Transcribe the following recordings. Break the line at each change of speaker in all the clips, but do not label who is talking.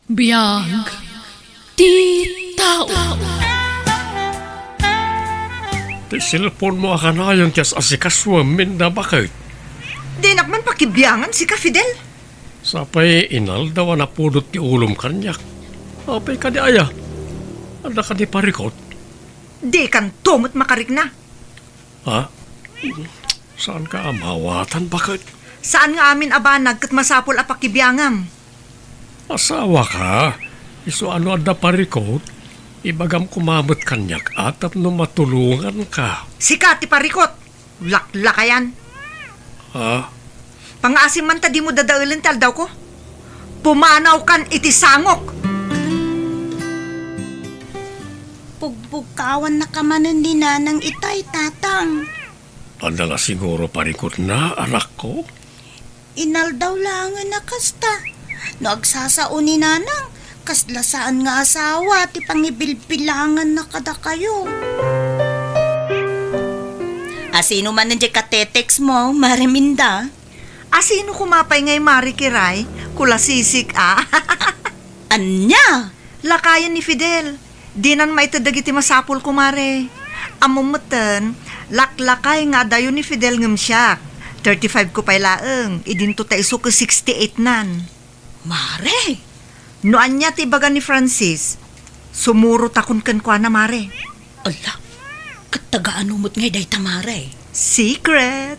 Biyag ti tao.
Ti silpon mo akanayon tiyas asikaswamin na bakit?
Di nakman pakibiyangan si ka Fidel.
Sapay inal daw na pudot ti ulom kanyak. Apay ka di aya. Anda ka di parikot.
Di kan tumot makarik na.
Ha? Saan ka amawatan bakit?
Saan nga amin abanag kat masapol a pakibiyangam?
Asawa ka. Iso ano ada parikot? Ibagam kumamot kanyak atap no matulungan ka.
Si Kati parikot. Laklakayan.
Ha?
Pangasim man ta di mo dadaulan tal daw ko. Pumanaw kan iti sangok.
Pugbugkawan na kamanan ni nanang itay, tatang.
Anda na siguro parikot na, anak ko.
Inal daw langan na kasta. Nagsasao ni nanang, kaslasaan nga asawa, ti pangibilbilangan na kada kayo. Asino man nandiyan katetex mo, Mariminda?
Asino kumapay ngay Mari Kiray? Kulasisik
Anya?
Lakayan ni Fidel. Dinan maitadag iti masapol kumare. Amumatan, laklakay nga dayo ni Fidel ngem siyak. 35 ko pay laeng, idinto ta iso ko 68 nan.
Mare?
No anya ti baga ni Francis, sumuro takon ken kwa na mare.
Ala, katagaan umot ngay day tamare.
Secret.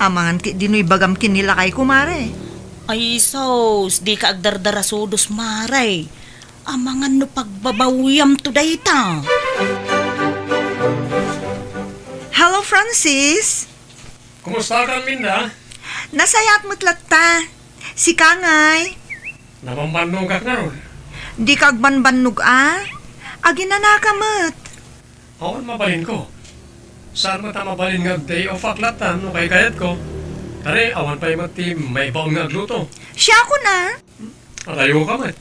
Amangan ki dinoy bagam kinilakay ko mare.
Ay sos, di ka agdardarasudos mare. Amangan no pagbabawiyam to dayta.
Hello Francis.
Kumusta ka, Minda?
Nasayat mo't latta. Si Kangay.
Namambanong ka na ron.
Di ka agbanbannog Aginanakamot.
Awan mabalin ko. Saan mo ta mabalin nga day of aklatan no kay kayat ko? Tari, awan pa yung mati may baon nga agluto.
Siya ako na.
Alayo ka mat.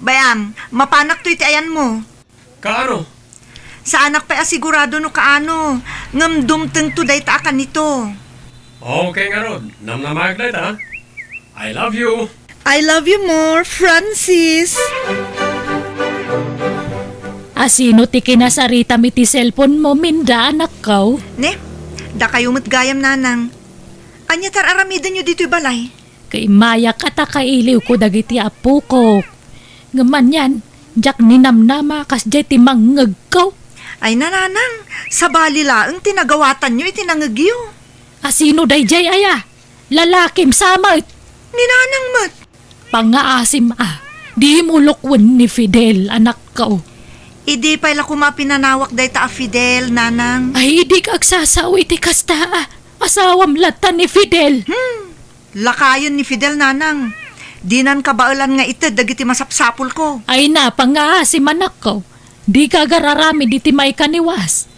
Bayam, mapanak to iti ayan mo.
Kaano?
Sa anak pa asigurado no kaano. Ngam dumteng to day ta akan nito.
Okay nga ron. Namnamaglit ha? I love you.
I love you more, Francis.
Asino ti kinasarita mi ti cellphone mo, Minda, anak ko?
Ne, da kayo matgayam nanang. Anya tar aramidan nyo dito'y balay.
Kay maya kata kailiw ko dagiti apo ko. Ngaman yan, jak ninamnama kas jay ti mangngeg ko.
Ay nananang, sa balilaang tinagawatan nyo itinangagyo.
Asino day jay aya? Lalakim sama it.
Ninanang mat.
Pangaasim di mo lukwan ni Fidel, anak ko.
Idi pa ila kumapinanawak day ta a Fidel, nanang.
Ay, di ka agsasawi ti kasta asawam latan ni Fidel.
Lakayon ni Fidel, nanang. Dinan kabaulan nga ito, dagiti masapsapol ko.
Ay na, pangaasim anak ko. Di ka gararami di ti may kaniwas.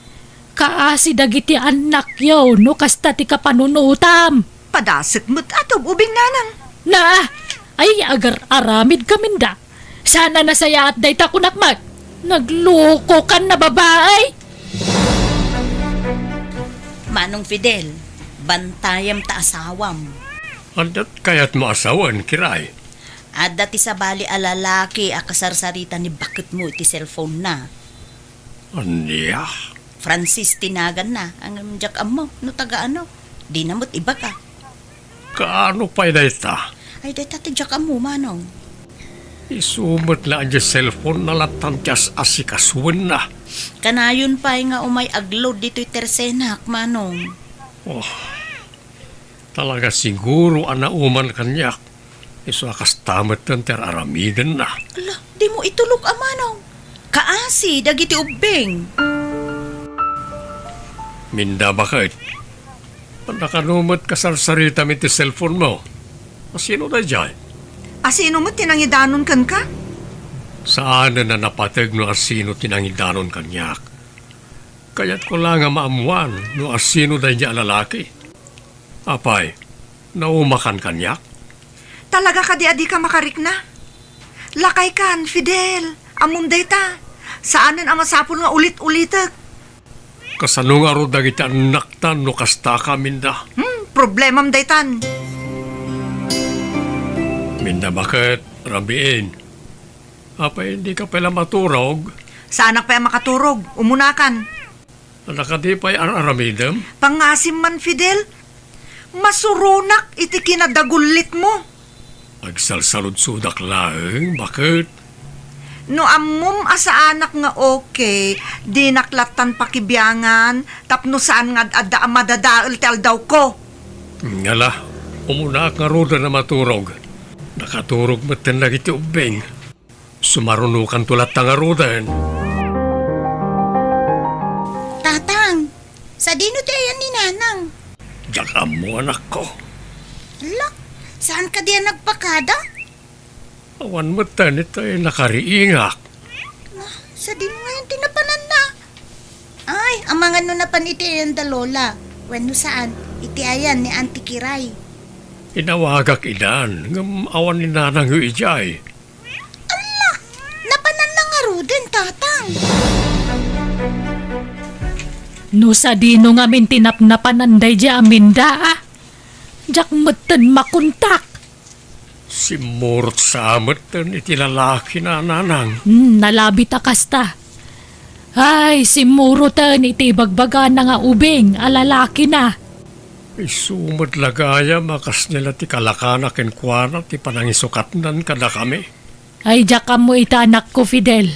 Kaasi dagiti anak yo, no kasta ti kapanunutam.
Padasik mo't atob ubing nanang.
Na, ay agar aramid kaminda. Sana nasaya at day ta kunakmat. Nagloko kan na babae.
Manong Fidel, bantayam ta asawam.
Andat kayat mo asawan, kiray.
At dati sa bali alalaki akasarsarita ni bakit mo iti cellphone na.
Aniya?
Francis tinagan na ang jak mo no taga ano. Di namot iba ka.
Kaano pa'y dayta?
Ay dati ti jak mo manong.
Isumot na ang cellphone na latan tiyas asikaswan na.
Kanayon pa nga umay agload dito'y tersenak manong.
Talaga siguro anauman kanyak. Iso akas tamat ng teraramidan na.
Ala, di mo itulog manong. Kaasi dagiti ubing.
Minda bakit? Nakanumot kasarsarita mi ti cellphone mo. Sino na dyan?
Asino mo tinangidanon kan ka?
Saan na napatag no asino tinangidanon kanyak? Kaya't ko lang nga maamuan no asino na niya lalaki. Apay, naumakan kanyak?
Talaga ka di adi ka makarik na? Lakay kan, Fidel. Amunday ta. Saanan ang masapol nga ulit-ulitak?
Kasanong aro dagiti anak tan no kasta ka, Minda.
Problemam daytan.
Minda bakit, Rabiin? Apay, hindi ka pala maturog.
Sa anak pa makaturog, umunakan.
Nakadipay aramidam.
Pangasim man, Fidel. Masurunak iti kinadagulit mo.
Agsalsalod sudak laeng, bakit?
No ammom asa anak nga okay, di naklatan pakibiyangan, tapno saan nga adda madadaal tal daw ko.
Ngala, umunak nga ruda na maturog. Nakaturog matan lagi ti ubeng. Sumarunukan tulat nga rudan.
Tatang, sa dino ti ayan ni Nanang?
Diyan mo anak ko.
Ala, saan ka diyan nagpakada?
Awan matan ito ay nakariingak.
Sa dino ngayon tinapanan na. Ay, ang mga no na paniti yan da lola. Weno saan? Iti ayan ni Auntie Kiray.
Inawagak idan, ngam awan ni nanang yu ijay.
Ala, napanan na nga ruden, tatang.
No sa dino nga min tinapnapananday di aminda ah. Jak meten makuntak.
Si Murot sa amatan iti lalaki na nanang.
Nalabit akasta. Ay, si Murutan iti bagbaga na nga ubing, alalaki na.
Isumad lagaya makas nila ti kalakana kenkwana ti panangisukatnan kada kami.
Ay, jakam mo ita anak ko, Fidel.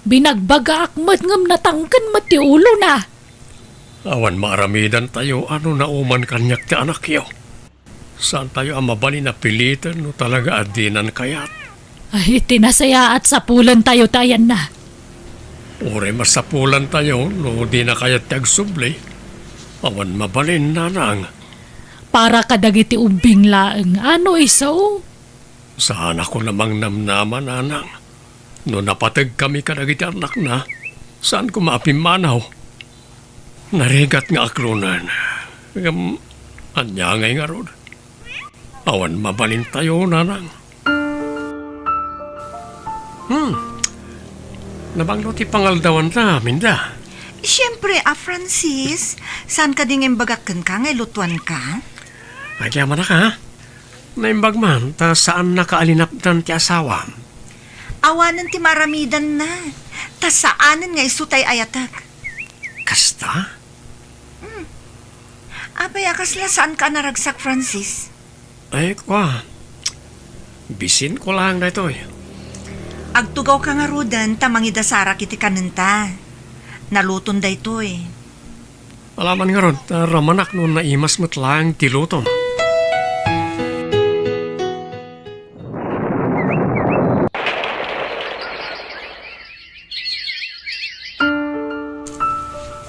Binagbaga akmat ngam natangkan mati ulo na.
Awan maaramidan tayo ano na uman kanyak ti anak yo. Saan tayo ang mabali na pilitan no talaga adinan kayat?
Ay, tinasaya at sapulan tayo tayan na.
Ure masapulan tayo no di na kayat ti agsubli. Awan mabalin nanang.
Para kadagiti ubing laeng, ano iso?
Saan ako namang namnaman nanang. No napatag kami kadagiti anak na. Saan ko maapimanaw? Narigat nga aklunan. Anya ngay nga rod. Awan mabalin tayo, nanang. Nabanglo ti pangaldawan na, Minda.
Siyempre, Francis, saan ka ding imbagakan ka, ngay lutuan ka?
Agyaman na ka, ha? Naimbag man, ta saan nakaalinapdan ti asawa?
Awanan ti maramidan na. Ta saanan nga isutay ayatag.
Kasta?
Abay, akasla saan ka naragsak, Francis?
Ay, kwa. Bisin ko lang na ito, eh.
Agtugaw ka nga rudan, tamangidasara kiti kanenta. Naluton da ito, eh.
Alaman nga ron, ramanak noon na imas matlang tilutom.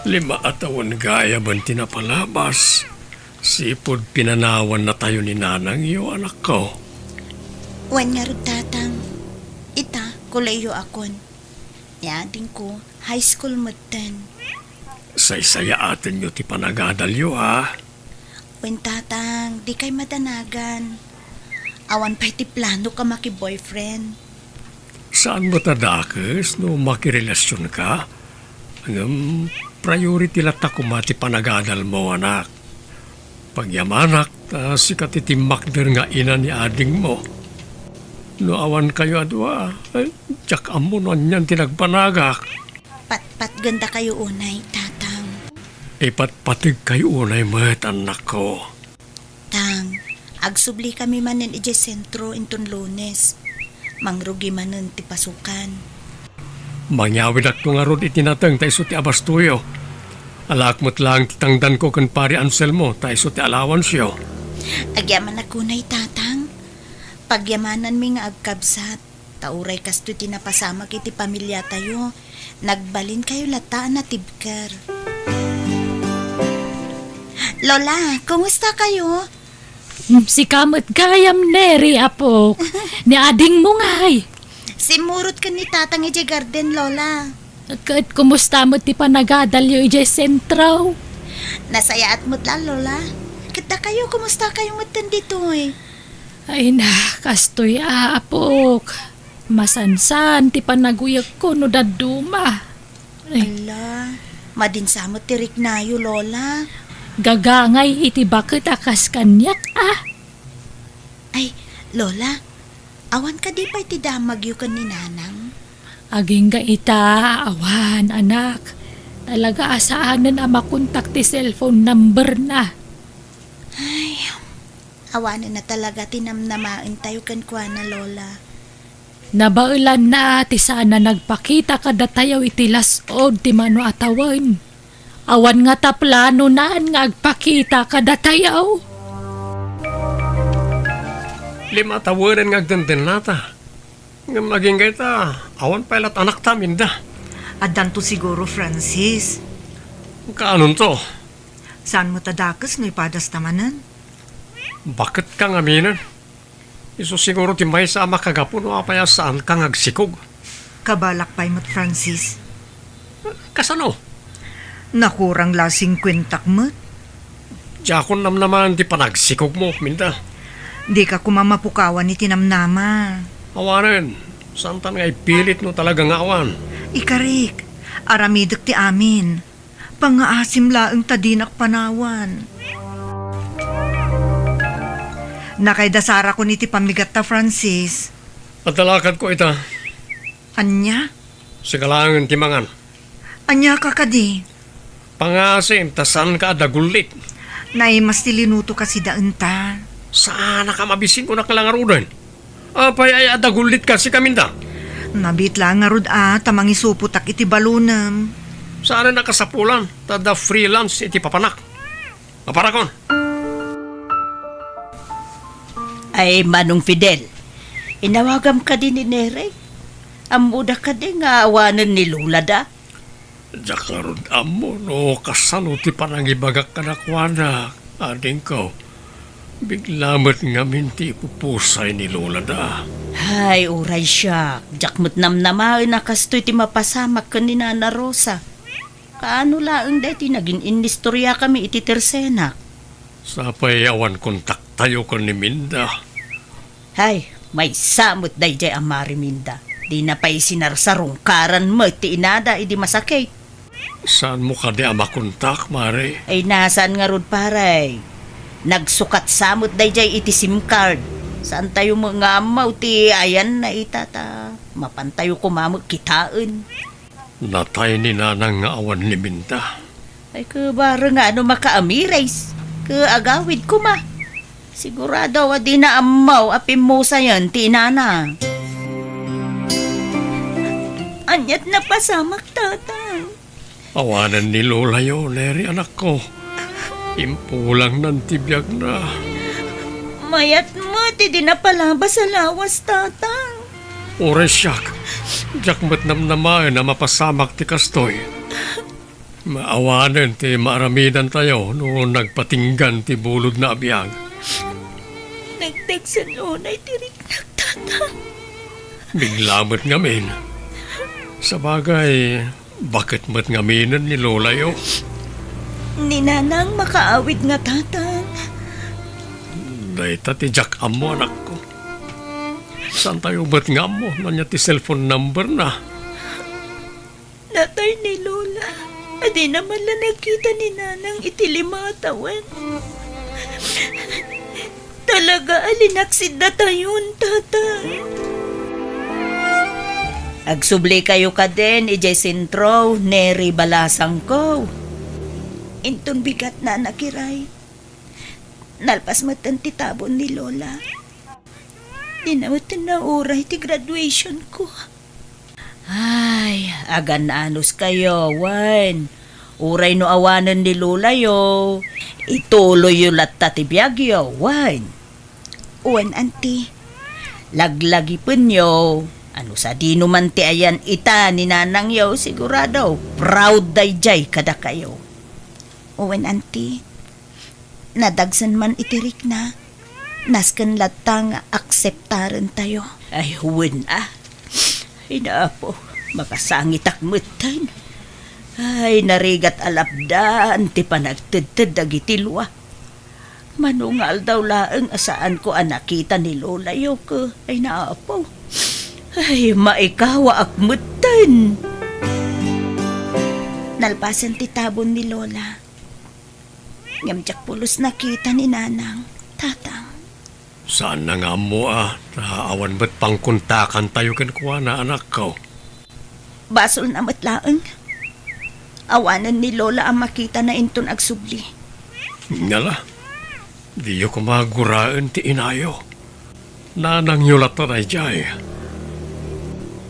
Lima atawan gaya ban tinapalabas. Sipod pinanawan na tayo ni nanang iyo anak ko.
Wan nga rod, tatang. Ita, kulayo akon. Yading ko, high school matan.
Say-saya atin nyo ti panagadalyo ha.
Wen tatang, di kay madanagan. Awan pa iti plano ka maki-boyfriend.
Saan mo tadakes no makirelasyon ka? Ang priority lata kumati panagadal mo anak. Pagyamanak, sikat itimakder nga ina ni ading mo. No awan kayo adwa, tsak amo nun yan tinagpanagak.
Pat ganda kayo unay, tatang.
Ipatpatig kayo unay mat anak ko.
Tang, agsubli kami manen ije sentro inton Lunes. Mangrugi manen ti pasukan.
Mangyawid ak nga rod itinatang tayo ti abastuyo. Alakmot lang titangdan ko kan pari Anselmo tayo ti alawansyo.
Agyaman ako na'y tatang. Pagyamanan mi nga agkabsat. Tauray kasto tinapasama kiti pamilya tayo. Nagbalin kayo lataan na tibker. Lola, kumusta kayo?
Si kamot gayam neri apo. Ni ading mo ngay.
Simurot ka ni tatang ije garden, Lola.
Kat kumusta mo ti panagadalyo ije sentro?
Nasayaat mo't lang, Lola. Kita kayo, kumusta kayong matan dito eh?
Ay na, kastoy apok. Masansan ti panaguyag ko no daduma.
Ala, madinsamot tirik nayo, Lola.
Gagangay iti bakit akas kanyak ah.
Ay, Lola, awan ka di pa iti damag yu kan ni Nanang.
Aging ga ita, awan anak. Talaga asaanan ang makontak ti cellphone number na.
Awanan na talaga tinamnamain tayo kan kwa na lola.
Nabaulan na ti sana nagpakita kada tayaw iti lasod ti mano atawan. Awan nga ta plano naan nga agpakita kada tayaw.
Lima tawaran nga agdantin nata. Nga maging kita, awan pailat anak tamin da.
Adan to siguro, Francis.
Kaanon to?
Saan mo tadakas no ipadas tamanan?
Bakit kang aminan? Iso siguro ti may sa makagapon o apaya saan kang agsikog.
Kabalak pa'y mo't, Francis.
Kasano?
Nakurang lasing kwentak mo't.
Diyakon nam naman ti panagsikog mo, minda.
Di ka kumamapukawan ni tinamnama.
Awanan, santan nga ipilit no talagang awan.
Ikarik, aramidok ti amin. Pangaasim laeng tadinak panawan. Nakaidasara ko ni ti pamigat ta, Francis.
At ko ita,
Anya?
sigalangan ti mangan.
Anya ka kadi?
Pangasim, tasan ka dagulit.
Naimas tilinuto kasi daan ta.
Sana ka mabisin ko na kalangarudan. Apay ay adagulit ka si kaminda.
Nabit lang nga rod tamang isuputak iti balunam.
Sana nakasapulan, tada freelance iti papanak. Aparakon.
Ay, Manong Fidel, inawagam ka din ni Nere. Amuda ka din nga awanan ni Lula da.
Jakarod amo no kasano ti panangibagak kanakwana. Ading ko. Biglamat nga minti pupusay ni Lola da.
Hay, uray siya. Jakmut namnamain na kastoy ti mapasamak ka ni Nana Rosa. Kaano laang dati naging inistorya kami iti tersenak.
Sapay awan kontak tayo ko ni Minda.
Hay, may samot dayjay ang Mariminda. Di na pa'y sinarsarong karan mo ti inada idi masakit.
Saan mo ka di makontak, Mare?
Ay nasaan nga rod paray. Nagsukat samot dayjay iti SIM card. Saan tayo mga amaw ti ayan na itata. Mapantayo kumamag kitaan.
Natay ni nanang nga awan ni Minda.
Ay kabara nga ano makaamirays. Kaagawid ko ma. Sigurado di na amaw apim mo sayan ti inana. Anyat na pasamak tatang.
Awanan ni Lola yo, Neri anak ko. Impulang ng tibiyag na.
Mayat mo ti di na palabas sa lawas tatang.
Ore siyak. Jakmat namnamayan na mapasamak ti kastoy. Maawanan ti maaramidan tayo noon nagpatinggan ti bulod na abiyag.
Nagtagsan unay tirik nagtatang.
Biglamat ngamin. Sa bagay, bakit mat ngaminan ni Lola yo?
Ninanang makaawid nga tatang.
Dahita ti Jack amo anak ko. Saan tayo ba't nga mo? Nanya ti cellphone number na.
Natay ni Lola. Adi naman lang nakita ni Nanang iti 5 taon. Talaga alinaksid na tayon, tatang. Agsubli kayo ka din, ijay sintro, Neri balasang ko. Intong bigat na nakiray. Nalpas matan ti tabon ni Lola. Dinamatan na uray ti graduation ko. Ay, agan anos kayo, Wan. Uray no awanan ni Lola yo. Ituloy yung latta ti biyagyo, Wan. Wan, auntie. Laglagi pun yo. Ano sa di naman ti ayan ita ni Nanang yo, sigurado. Proud dayjay kada kayo. Wan, auntie. Nadagsan man itirik na. Naskan latang akseptaren tayo. Ay, Wan Hinaapo, makasangit akmutan. Ay, narigat alapdaan, ti panagtid-tid dagitilwa. Manungal daw laeng asaan ko anakita ni Lola yo ko. Ay, naapo. Ay, maikawa akmutan. Nalpasan ti tabon ni Lola. Ngamtsak pulos nakita ni Nanang, tatang.
Saan na nga mo Naawan ba't pangkuntakan tayo kan kuha na anak ko?
Basol na matlaang. Awanan ni Lola ang makita na inton agsubli.
Ngala, di ko maguraan ti inayo. Nanang yulat na jay.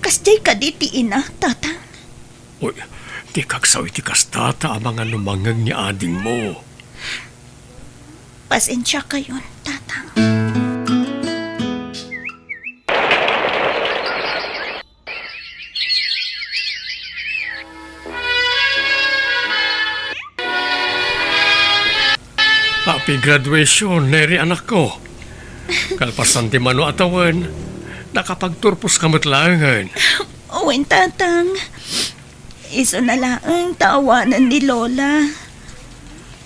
Kasjay ka di ti ina, tatang.
Uy, di kaksaw iti kastata ang mga lumangag ni ading mo.
Pasensya kayon, tatang.
Happy graduation, Neri anak ko. Kalpasan ti mano atawan, nakapagturpos kamatlangan.
Owen, tatang. Iso na lang tawanan ni Lola.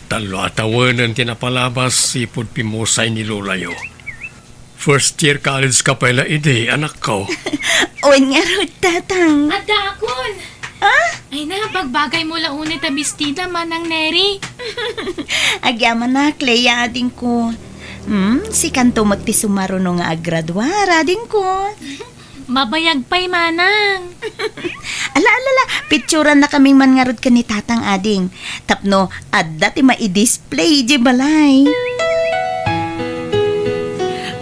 Talo atawanan tinapalabas sipod pimusay ni Lulayo. First year college ka pala ide, anak ko.
Owen nga ro, tatang.
Adakon! Ay na, pagbagay mo lang unit a bestida manang Neri.
Agyaman na, Clea, ading ko. Si kanto magtisumaro no nga agradwara, ading ko.
Mabayag pa'y manang.
Ala, picturean na kaming mangarod ka ni tatang ading. Tapno, adda ti ma-display, di balay.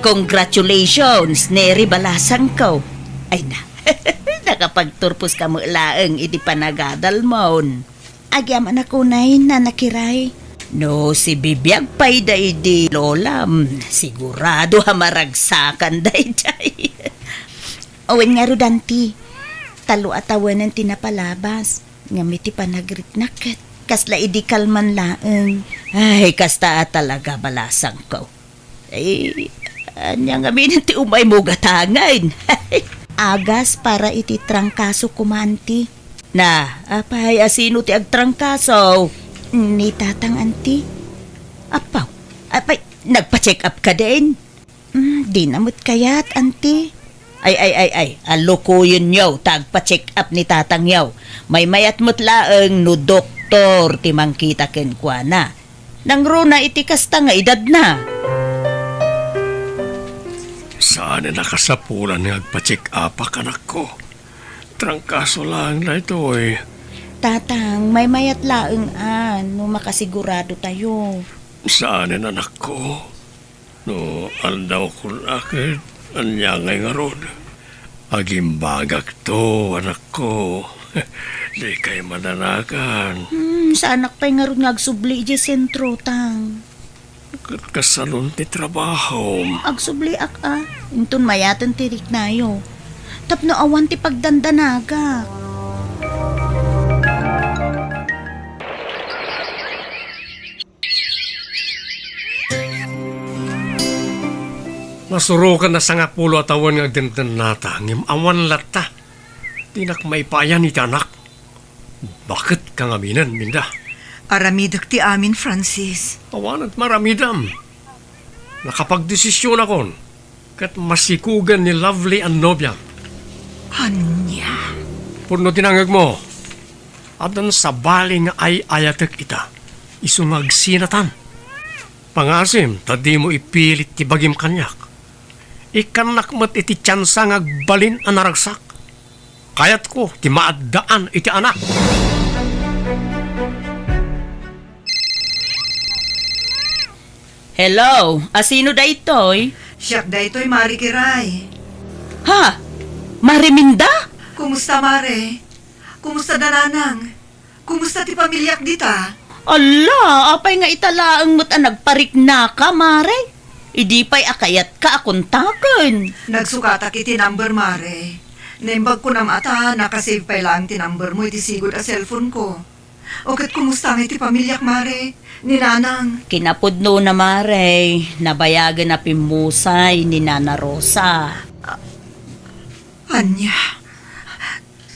Congratulations, Neri balasang ko. Ay na, nakapagturpos ka mo laeng iti panagadal mon. Agyaman ako na nakiray. No, si bibiyag pa'y di Lola. Sigurado hamaragsakan day. Owen nga rudanti. Talo atawanan tinapalabas. Ngamiti panagritnaket. Kasla idi kalman laeng. Ay, kasta talaga balasang ko. Ay, anya nga minanti umay mo gatangan. Agas para iti trangkaso kumanti. Na, apay, asino ti agtrangkaso? Ni tatang anti. Apaw, apay, nagpa-check up ka din? Di namot kayat, anti. Ay, aloko yun yaw, tagpa-check up ni tatang yaw. May mayat mo't laeng no doktor, timang kita kenkwa na. Nang runa iti kasta nga edad na.
Saan na nakasapulan ng agpa-check up anak ko? Trangkaso lang na ito eh.
Tatang, may mayat laeng no makasigurado tayo.
Saan na anak ko? No, aldaw ko lakit. Anya ngay nga ron. Agimbagak to, anak ko. Di kay madanakan.
Sa anak pa'y nga ron agsubli di sentro, tang.
Kasalon ti trabaho.
Agsubli inton mayatan tirik nayo. Tapno awan ti pagdandanaga.
Masurukan na sa nga pulo at awan nga dindan nata. Ngim awan lata. Tinak may payan iti anak. Bakit kang aminan, Minda?
Aramidak ti amin, Francis.
Awan at maramidam. Nakapagdesisyon akon. Kat masikugan ni Lovely ang nobya.
Anya?
Puno tinangag mo. Adan sa bali nga ay ayatek ita. Isungag sinatan. Pangasim, tadi mo ipilit ti bagim kanyak. Ikanak mat iti tsansa nga agbalin ang naragsak. Kayat ko, ti maaddaan iti anak.
Hello, asino da itoy?
Siyak da ito'y Mari Kiray.
Ha? Mariminda?
Kumusta, Mare? Kumusta dananang? Kumusta ti pamilyak dita?
Ala, apay nga italaang mo't nagparik na ka, Mare. Idi pa'y akayat ka akuntaken.
Nagsukatak iti number, Mare. Naimbag ko nam ata, nakasave pa lang ti number mo iti sigod a cellphone ko. Okit kumusta nga iti pamilyak, Mare? Ni Nanang.
Kinapudno na, Mare. Nabayagan na pimusay ni Nana Rosa.
Anya?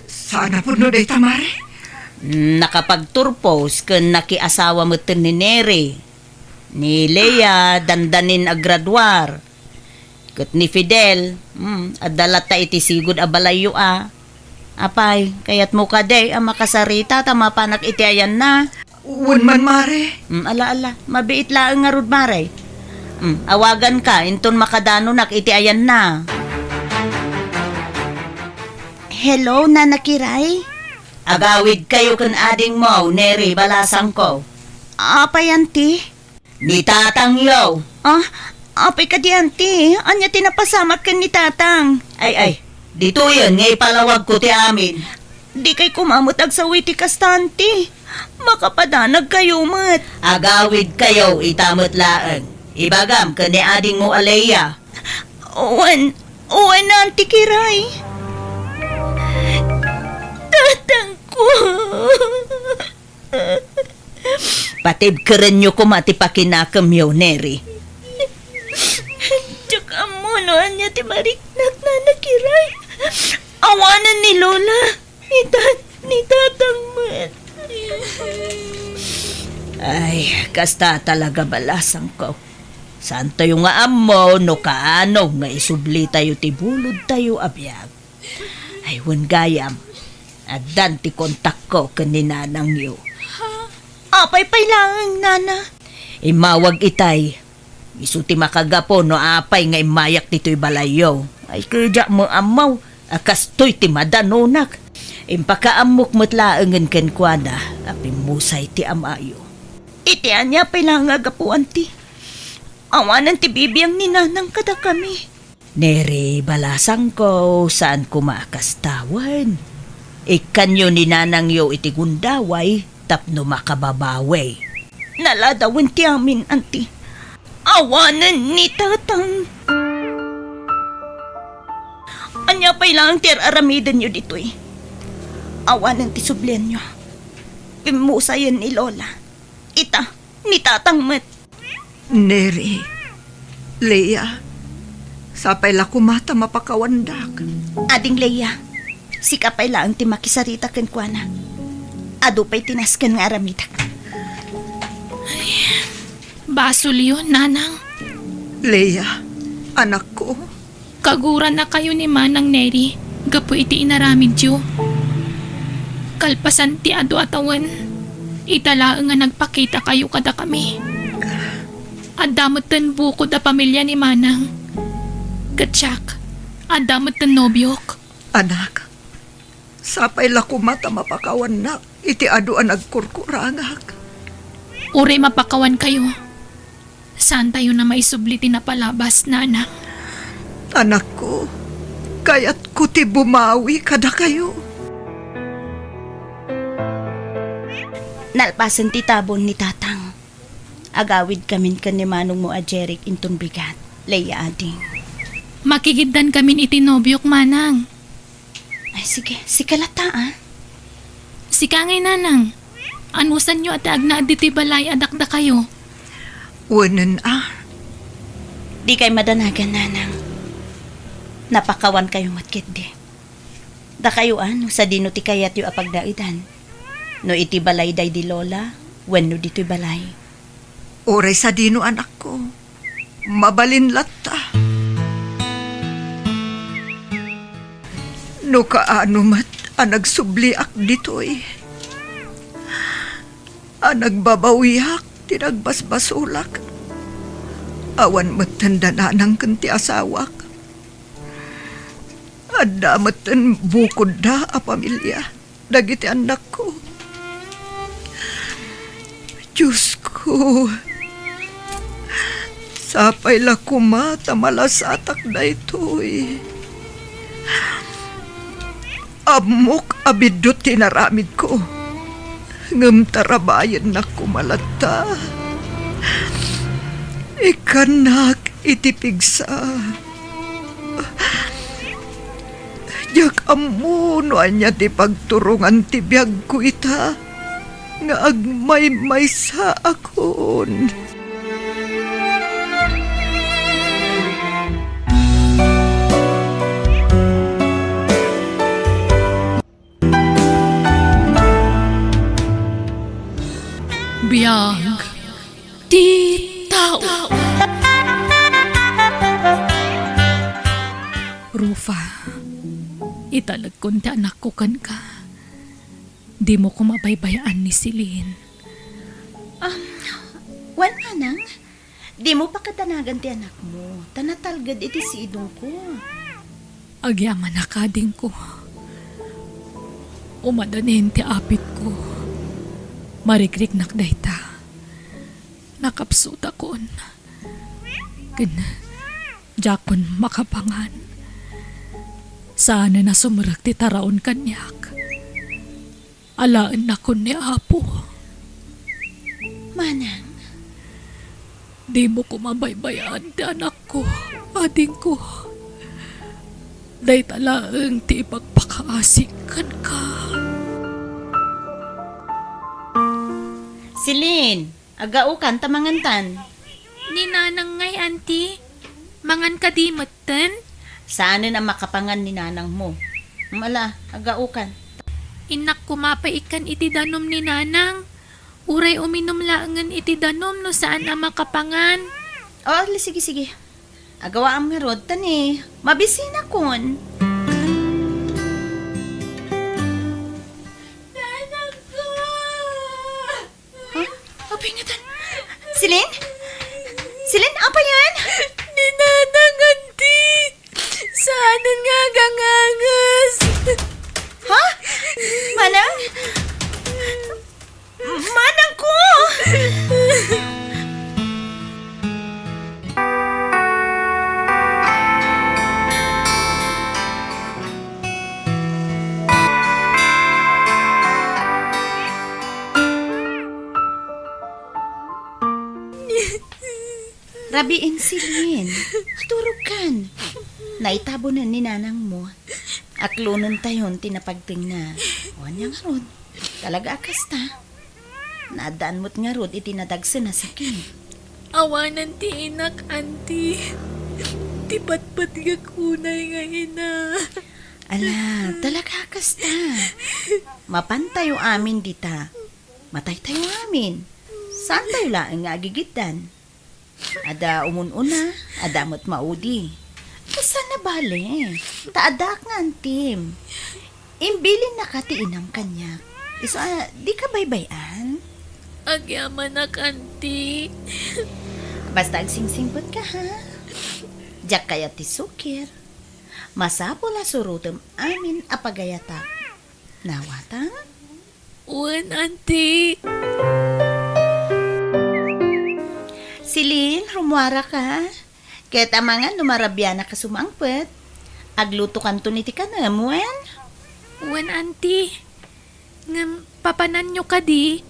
Saan na po no data, Mare?
Nakapagturpos kun nakiasawa mo ni Neri. Ni Lea, dandanin agradwar. Kat ni Fidel, adalata iti sigud abalayo Apay, kayat mo ka day, makasarita, tama panak iti ayan na.
Uwan man, Mare.
Ala, mabiit laang nga rod, Mare. Awagan ka, inton makadano nak iti ayan na.
Hello, Nana Kiray?
Agawid kayo kan ading mo, Neri balasang ko.
Apay, auntie?
Ni tatang yo.
Apay ka di, auntie. Anya tinapasamak ka ni tatang.
Ay, dito yun, ngay palawag ko ti amin.
Di kay kumamot ag sa witi kastante. Makapadanag kayo, mat.
Agawid kayo, itamot laeng. Ibagam ka ni ading mo Aleya.
Uwan na, auntie Kiray. Tatang ko.
Patib keren nyo kumati pakinakam yo, Neri.
Tsaka mo, no, anya ti mariknak na nakiray. Awanan ni Lola. Ni tatang mat.
Ay, kasta talaga balasang ko. Saan tayo nga amo, no kaano, nga isubli tayo tibulod tayo abiyag. Ay, wan gayam. Agdan ti kontak ko kaninanang yo.
Apay lang, Nana.
Imawag itay. Isu ti makagapo no apay nga imayak dito'y balayo. Ay, kaya mo amaw. Akastoy ti madanonak. Impakaamok mo't laangan ken kuana. Apimusay ti amayo.
Iti anya lang nga gapuan ti. Awanan ti bibiyang ni Nanang kada kami.
Neri, balasang ko, saan ko makastawan? Ikanyo ni nanang yo iti gundaway, tapno makababaway.
Naladawin ti amin, auntie. Awanan ni tatang. Anya lang ti aramidan nyo dito eh. Awanan ti sublian nyo. Pimusayan ni Lola. Ita, ni tatang mat.
Neri, Leia, sapay la kumata mapakawandak.
Ading Leia, si kapay lang ti makisarita ken kuana. Ado pa'y tinaskan nga aramidak.
Basol yun, Nanang.
Leia, anak ko,
Kaguran na kayo ni Manang Neri. Gapo iti inaramid yo. Kalpasan ti ado atawan. Italaang nga nagpakita kayo kada kami. Adamot ten buko da pamilya ni Manang. Gatsak, adamot ten nobyok.
anak. Sapay la kumata mapakawandak. Iti ado ang nagkurkurangak.
Uri mapakawan kayo. Saan tayo na maisubliti na palabas, Nanang?
Anak ko, kaya't kuti bumawi kada kayo.
Nalpasan ti tabon ni tatang. Agawid kamin kan ni manong mo a Jeric inton bigat. Leia ading.
Makikiddan kami iti nobyok, Manang.
Ay sige, si kalata ah.
Si Kangay, Nanang. Anusan nyo at agna diti balay adakda kayo.
Wanan
Di kay madanagan, Nanang. Napakawan kayo matkit di. Da kayo sa dino ti kayat yu apagdaidan. No iti balay day di Lola, wenno dito'y balay.
Oray sa dino anak ko. Mabalin latta. No kaano mat ang nagsubliak dito'y. Ang nagbabawiak, tinagbasbasulak. Awan matanda na ng kanti asawak. Adamatan bukod da a pamilya. Dagiti anak ko. Diyos ko. Sapay la kumata malasatak na ito'y. Amok abidot tinaramid ko. Ngam tarabayan na kumalata. Ikanak itipigsa. Jak amuno anya ti pagturungan ti biyag ko ita. Nga agmay-may sa akon.
Biyag. Di tao. Rufa, italag ko ti anak ko kan ka. Di mo ko mabaybayaan ni Celine.
Wan Nanang, di mo pa katanagan ti anak mo. Tanatalgad iti si idong ko.
Agyaman na kading ko. Umadanin ti apit ko. Marikrik nakdayta. Nakapsut akon. Jakon makapangan. Sana na sumurak ti taraon kanyak. Alaan na kon ni Apo.
Manang,
Di mo ko mabaybayaan ti anak ko, ading ko. Day talaang ti ipagpakaasikan ka.
Silin, agaukan tamangantan.
Ni nanang ngay, auntie. Mangan ka di matan?
Saan na makapangan ni nanang mo? Mala, agaukan.
Inak kumapaikan iti danom ni nanang. Uray uminom laangan iti danom no saan na makapangan.
Oh, sige, sige. Agawa ang merod tani. Mabisina kon.
Nanang ko!
Ha? Apingatan. Silin? Silin, apa yan?
Ni nanang, auntie. Saan nga gangangas?
Ha? Manang? Manang ko! Rabiin silin. Turukan. Naitabo na ni nanang mo. Aklunan tayon tinapagting na. Huwag niya nga rod. Talaga akas ta. Nadaan mo't nga rod itinadagsa na sakit.
Awanan ti inak, auntie. Ti patpat nga kunay nga ina.
Ala, talaga akas ta. Mapantayo amin dita. Matay tayo amin. Saan tayo laang nga agigitan? Ada umununa, ada mo't maudi. Saan na bale? Taadak nga antim. Imbilin na katiin ang kanya. Di ka baybayan?
Agyaman na, auntie.
Basta agsingsingpot ka ha. Diyak kaya ti sukir. Masapol na surutem amin apagayata. Nawata?
Uwan, auntie.
Silin, rumwara ka. Kaya tamangan lumarabya na ka sumangpet. Agluto kanto niti ka na, muwen.
Uwan, auntie. Ngam, papanan nyo ka di.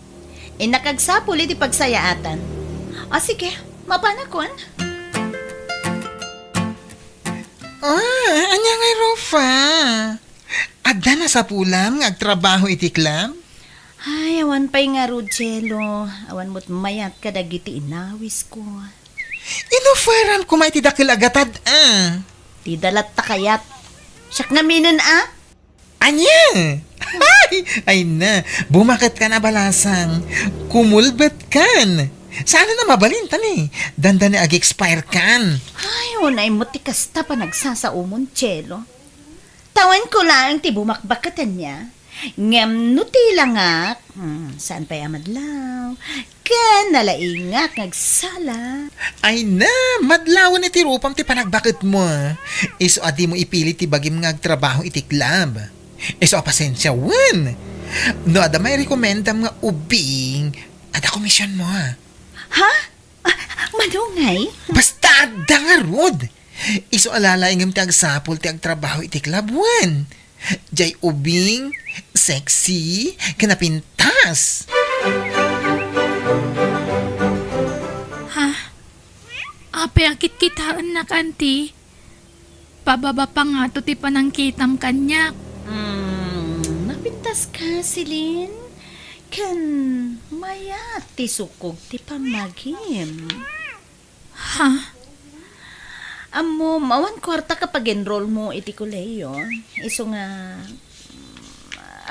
Nakagsapol iti pagsayaatan. O sige, mapanakon.
Anya ngay Rofa. Adda na sa pulam, agtrabaho iti club.
Ay, awan pa'y nga Rudjelo. Awan mo't mayat ka dagiti inawis ko.
Inuferan ko may tidakil agatad,
Di dalat takayat. Siyak nga minan
Anya! Ay na, bumakat ka na balasang. Kumulbet kan. Sana na mabalintan Danda na ag-expire kan.
Ay, unay mo tikasta pa nagsasaumon, Chelo. Tawan ko lang ti bumakbakatan niya. Ngem nutila nga, saan pa'y amadlaw? Kan nalaingak nagsala.
Ay na, madlawan iti rupam ti panagbakit mo. Iso adi mo ipilit ti bagim nga agtrabaho iti club. Iso pasensya wan. No, ada may rekomendam nga ubing. Ada komisyon mo
Ha? Manungay?
Basta ada nga rod. Iso alala ingam ti agsapol ti agtrabaho iti club wan. Jay ubing, sexy, kanapintas.
Ha? Ape akit kitaan na, auntie. Pababa pa nga to ti panangkitam kanyak.
Napintas ka, Silin. Kan mayat ti sukog ti pamagim.
Ha?
Amo, mawan kwarta kapag enroll mo iti koleyo. Iso nga,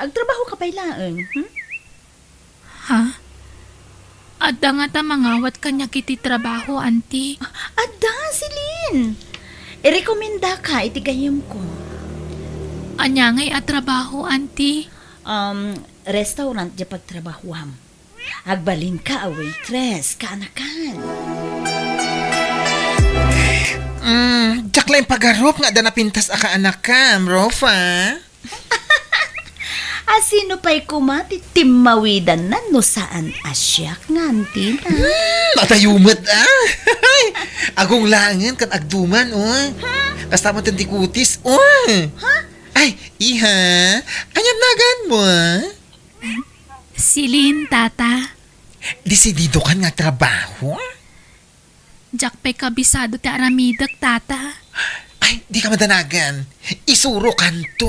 agtrabaho ka pa'y laeng.
Ha? Adda nga ta mangawat kanya kiti trabaho, auntie.
Ada, Silin. Irekomenda ka iti gayem ko.
Anya ngay at trabaho, auntie.
Restaurant di pagtrabahuam. Agbalin ka a waitress, kaanakan.
Diyak lang pagarop nga da napintas aka anak ka, Rofa.
Asino pa'y kumati timawidan na no saan asyak nga antina.
Matayumat Agong langan kan agduman, Kasta mo tikutis, Ay, iha, anyat nagan mo,
Silin, tata.
Desidido kan nga trabaho?
Jak pa'y kabisado ti aramidak, tata.
Ay, di ka madanagan. Isuro kanto.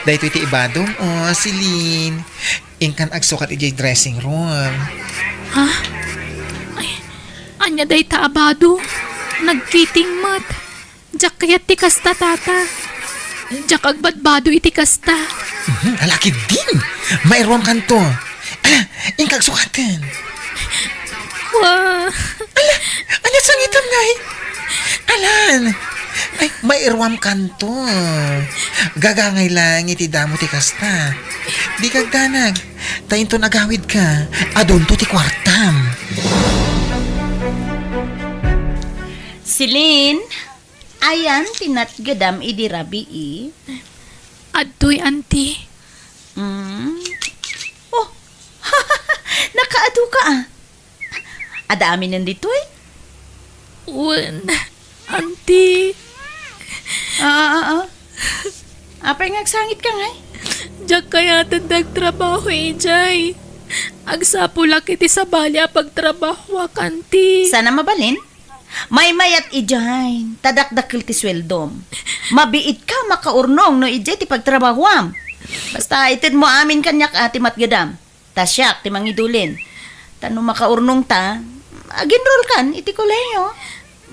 Dahil iti ibadong, Silin. Ingkan agsukat ijay dressing room.
Ha? Ay, anya day taabado. Nagkiting mat. Jak kayat ti kasta, tata. Jak agbadbado iti kasta.
Alaki din. Mayroon kanto. Ingkag sukatan.
Wah.
Anyat sangitan nga Alan. Ay, mayroon kanto. Gagangay lang iti damo ti kasta. Di kag danag. Tayin to nagawid ka. Adon to ti kwartam.
Silin, ayan tinatgadam idi rabii.
Adoy, auntie.
Oh, nakaado ka Adami nandito
Wan. Auntie.
Apay ngagsangit ka nga
Jak kaya nagtrabaho, Jay. Agsapulak iti sa balya pagtrabaho, auntie.
Sana mabalin? May mayat ijahin, tadakdakil ti sweldom. Mabiit ka makaurnong no ijay ti pagtrabahwam. Basta itid mo amin kanyak ati matgadam. Tasyak ti mangidulin. Tano makaurnong ta, aginrol kan iti koleyo.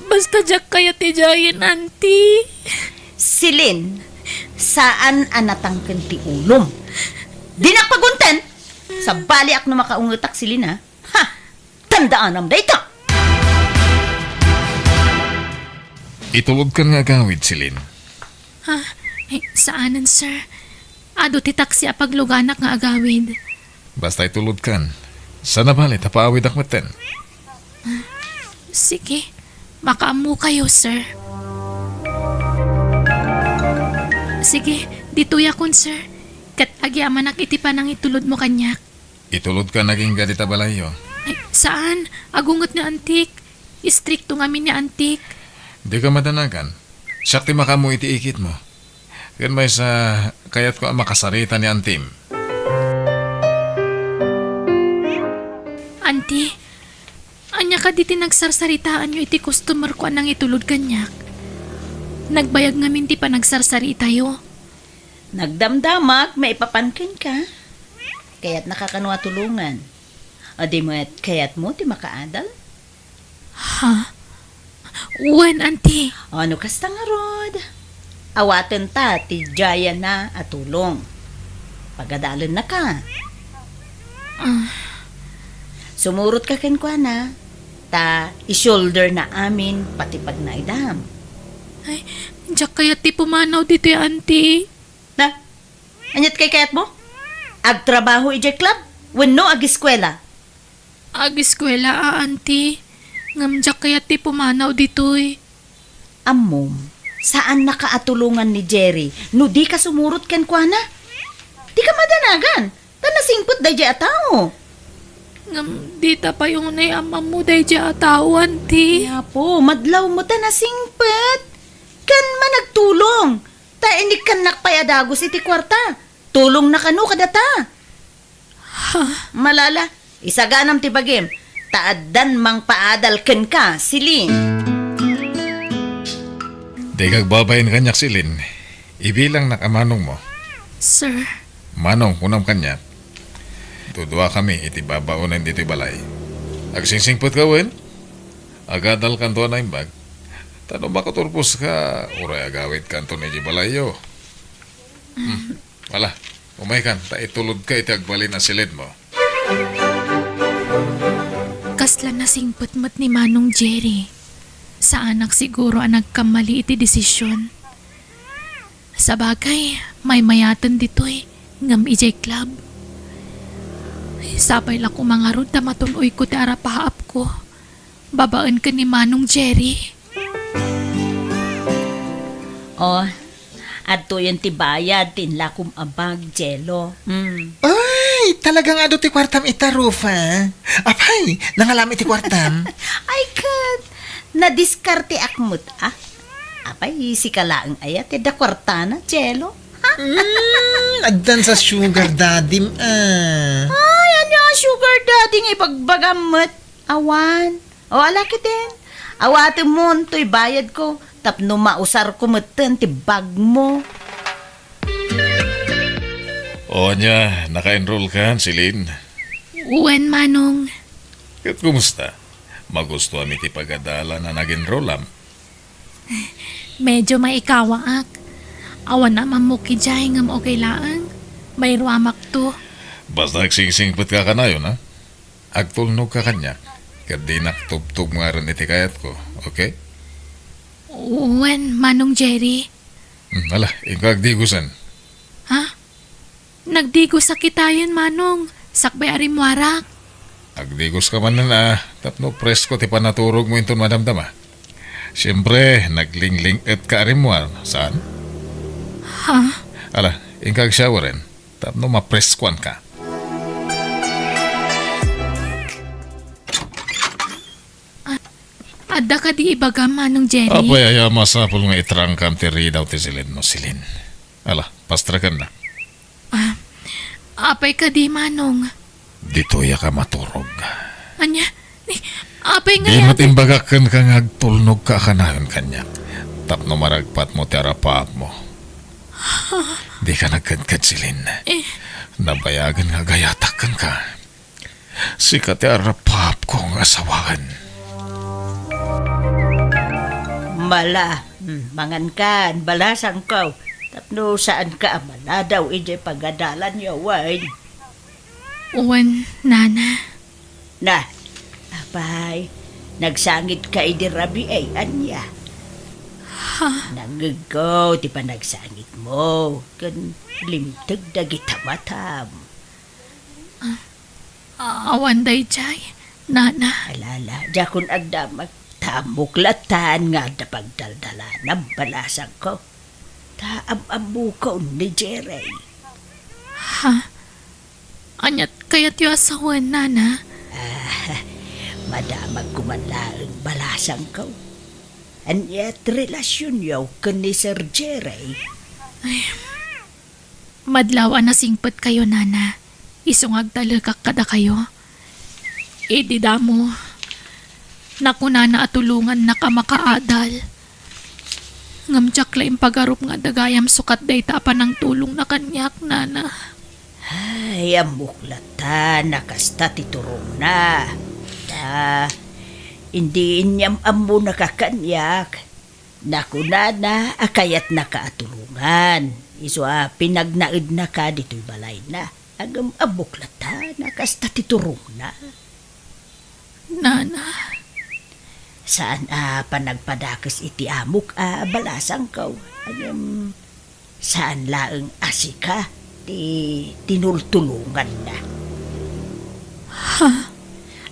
Basta jak kaya ti Jayan, auntie.
Silin, saan anatangken ti ulom? Dinakpagunten! Sa baliak na makaungutak silin ha? Ha! Tandaan am dayta!
Itulog ka nga gawid, Silin.
Ha? Eh, saanan, sir? Ado ti taksi apagluganak nga agawid.
Basta itulog kan. Sana balit, hapaawid akmeten.
Sige, makaamu kayo, sir. Sige, dituya kon, sir. Kat agyamanak iti pa nang itulod mo kanyak.
Itulog ka naging gadita balayo.
Ay, saan? Agungot ni antik. Istrikto nga min ni antik.
Di ka madanagan. Sakti makamu iti ikit mo. Yan may sa kayat ko ang makasarita ni Antim.
Auntie, anya ka diti nagsarsaritaan nyo iti customer ko anang itulod kanyak. Nagbayag nga minti pa nagsarsarita yo.
Nagdamdamag, may ipapankin ka. Kaya't nakakanwa tulungan. O di mo kaya't mo ti makaadal?
Ha? Wen, auntie.
O ano kasta nga rod? Awaten ta ti jaya na at tulong. Pagadalan na ka. Sumurot ka kenkwana. Ta i-shoulder na amin pati pag naidam.
Ay, diyak kaya ti pumanaw dito auntie.
Na? Anyat kay kayat mo? Agtrabaho ijay club? Wenno ag-eskwela?
Ag-eskwela, auntie. Ngam diyak kaya ti pumanaw dito'y.
Amom, saan nakaatulungan ni Jerry no di ka sumurot ken kuana? Di ka madanagan. Tanasingpot day jay atao.
Ngam dita pa yung nayamam mo day dya ataw, auntie.
Kaya po, madlaw mo tanasingpot. Kan managtulong. Ta inik kan nakpayadagos iti kwarta. Tulong na kanu kadata. Malala, isaganam ti bagim. Taaddan mang paadal ken ka, Silin.
Di kagbabayin kanyak, Silin. Ibilang nakamanong mo.
Sir,
Manong kunam kanyak. Tudua kami iti babaunan dito balay. Agsingsingpot ka, wen? Agadal kanto na imbag. Tano makaturpos ka, uray agawit kanto na iti balayo. Wala, umay kan, taitulod ka iti agbalin na silid mo.
kasla na singpot-mot ni Manong Jerry. Sa anak siguro ang nagkamali iti desisyon. Sa bagay, may mayatan dito'y ngam ijay club. Sabay lang kumangarod na matuloy ko ti arapaap ko. Babaan ka ni Manong Jerry.
Oh,
At to yung tibayad, tinla kum abag, Jello.
Ay, talagang ado ti kwartam ita, Rufa. Apay, nangalami ti kwartam.
Ay, kat. Nadiskarte akmut, ah. Apay, si kalaang ayat, da kwartana, Jello.
Agdan sa sugar daddy,
Ay, ano, sugar daddy nga ipagbagamot. Awan. O, alaki din. Awate mo, to'y bayad ko. Tapno mausar ko matan, tibag mo.
O niya, naka-enroll ka, Silin.
Uwan, Manong.
Kat kumusta? Magusto ami ti pagadala na nag-enroll am.
Medyo maikawaak. Awan naman mo kijay ngam okay laang. May ruamak to.
Basta nagsingsingpit ka kanayon, ha? Agtulnog ka kanya. Kat di naktubtog nga rin iti kayat ko, okay?
Uwan, Manong Jerry.
Ala, ikaw agdigusan.
Ha? Nagdigo sa kitayan, Manong. Sakbay arimwarak.
Agdigos ka man na, tapno presko ti panaturog mo inton madamdama. Siyempre, naglingling et ka arimwar. Saan?
Ha?
Ala, ingkag showerin. Tapno mapreskuan ka.
Adda ka di ibaga, Manong Jerry.
Apay aya masapul nga itrangkam ti ridaw ti silin mo silin. Ala, pastrakan na.
Apay ka di, Manong.
Dito ya ka maturog.
Anya? Apay nga
Di
yan.
matimbagakan ka nga agtulnog ka kanayon kanya. Tapno maragpat mo ti arapaap mo. Di ka nagkadkad silin. Nabayagan nga gayatakan ka. Sika ti arapaap ko nga asawagan.
Bala, mangan kan, balasan ko. Tapno saan ka amala daw ije pagadalan niyo, wine.
Uwan, Nana.
Na, apay, nagsangit ka idirabi ay anya. Nangigaw, di pa nagsangit mo. Kan limtag na gitamatam.
Awan day jay, Nana.
Alala, jakon agdamag. Tamuklatan nga da pagdaldala ng balasan ko. Taam-amukaw ni Jerry.
Anyat kayat yu asawan, Nana.
Madamag kumanlaang balasan ko. Anyat relasyon yaw ka ni Sir Jerry.
Madlaw na singpet kayo, Nana. Isungag talagak kada kayo. Di damo. Nakuna na atulungan na ka makaadal. Ngamtsak laing pagarup nga dagayam sukat day tapan ng tulong na kanyak, Nana.
Ay, amuklatan, nakasta titurong na. Hindi inyam amo nakakanyak. Nakuna na, akayat nakaatulungan. Iswa, pinagnaid na ka dito'y balay na. Agam amuklatan, nakasta titurong na.
Nana.
Saan panagpadakas iti amok balasang ko? Agam, saan laeng asika tinultulungan na?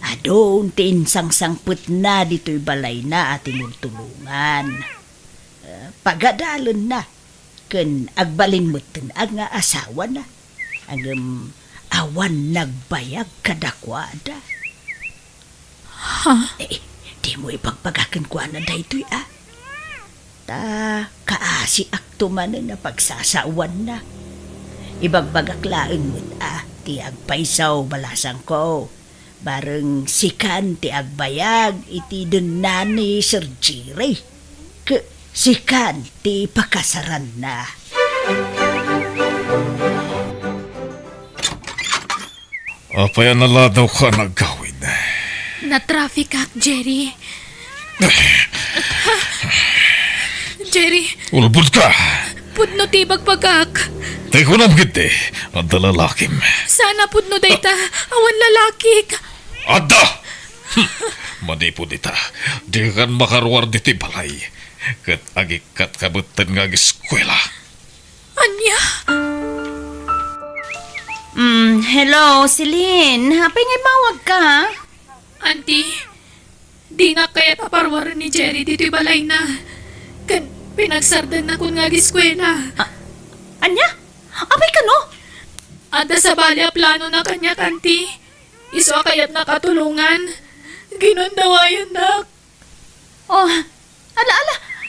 Adon tinsangsangput na dito'y balay na at tinultulungan. Pagadalan na, ken agbalin mo ang asawa na. Agam, awan nagbayag kadakwada. Di mo ipagpagakan ko na dahito'y kaasi akto man na pagsasawan na. Ibagbagak laeng mo ti agpaisaw balasang ko. Bareng sikan ti agbayag iti dun ni Sir Jerry. Sikan ti pakasaran na.
Apay nala daw ka naggawin.
Na-traffic ka, Jerry. Jerry,
Ulbud ka!
pudno tibag pagak.
Teko nam giti, ang dalalakim.
Sana pudno dayta, awan lalaki.
Adda! Manipo dita, di kan makaruar diti balay. Kat agikat kabutan nga eskwela.
Anya?
Hello, Celine. Hapay ngay mawag ka, ha?
Auntie, di na kaya paparwaran ni Jerry dito'y balay na. Pinagsardan na kun nga giskwela.
Anya? Apay ka no?
Ada sa balya plano na kanya kanti. Iso kayat nakatulungan. Ginundawayan nak.
Oh, ala,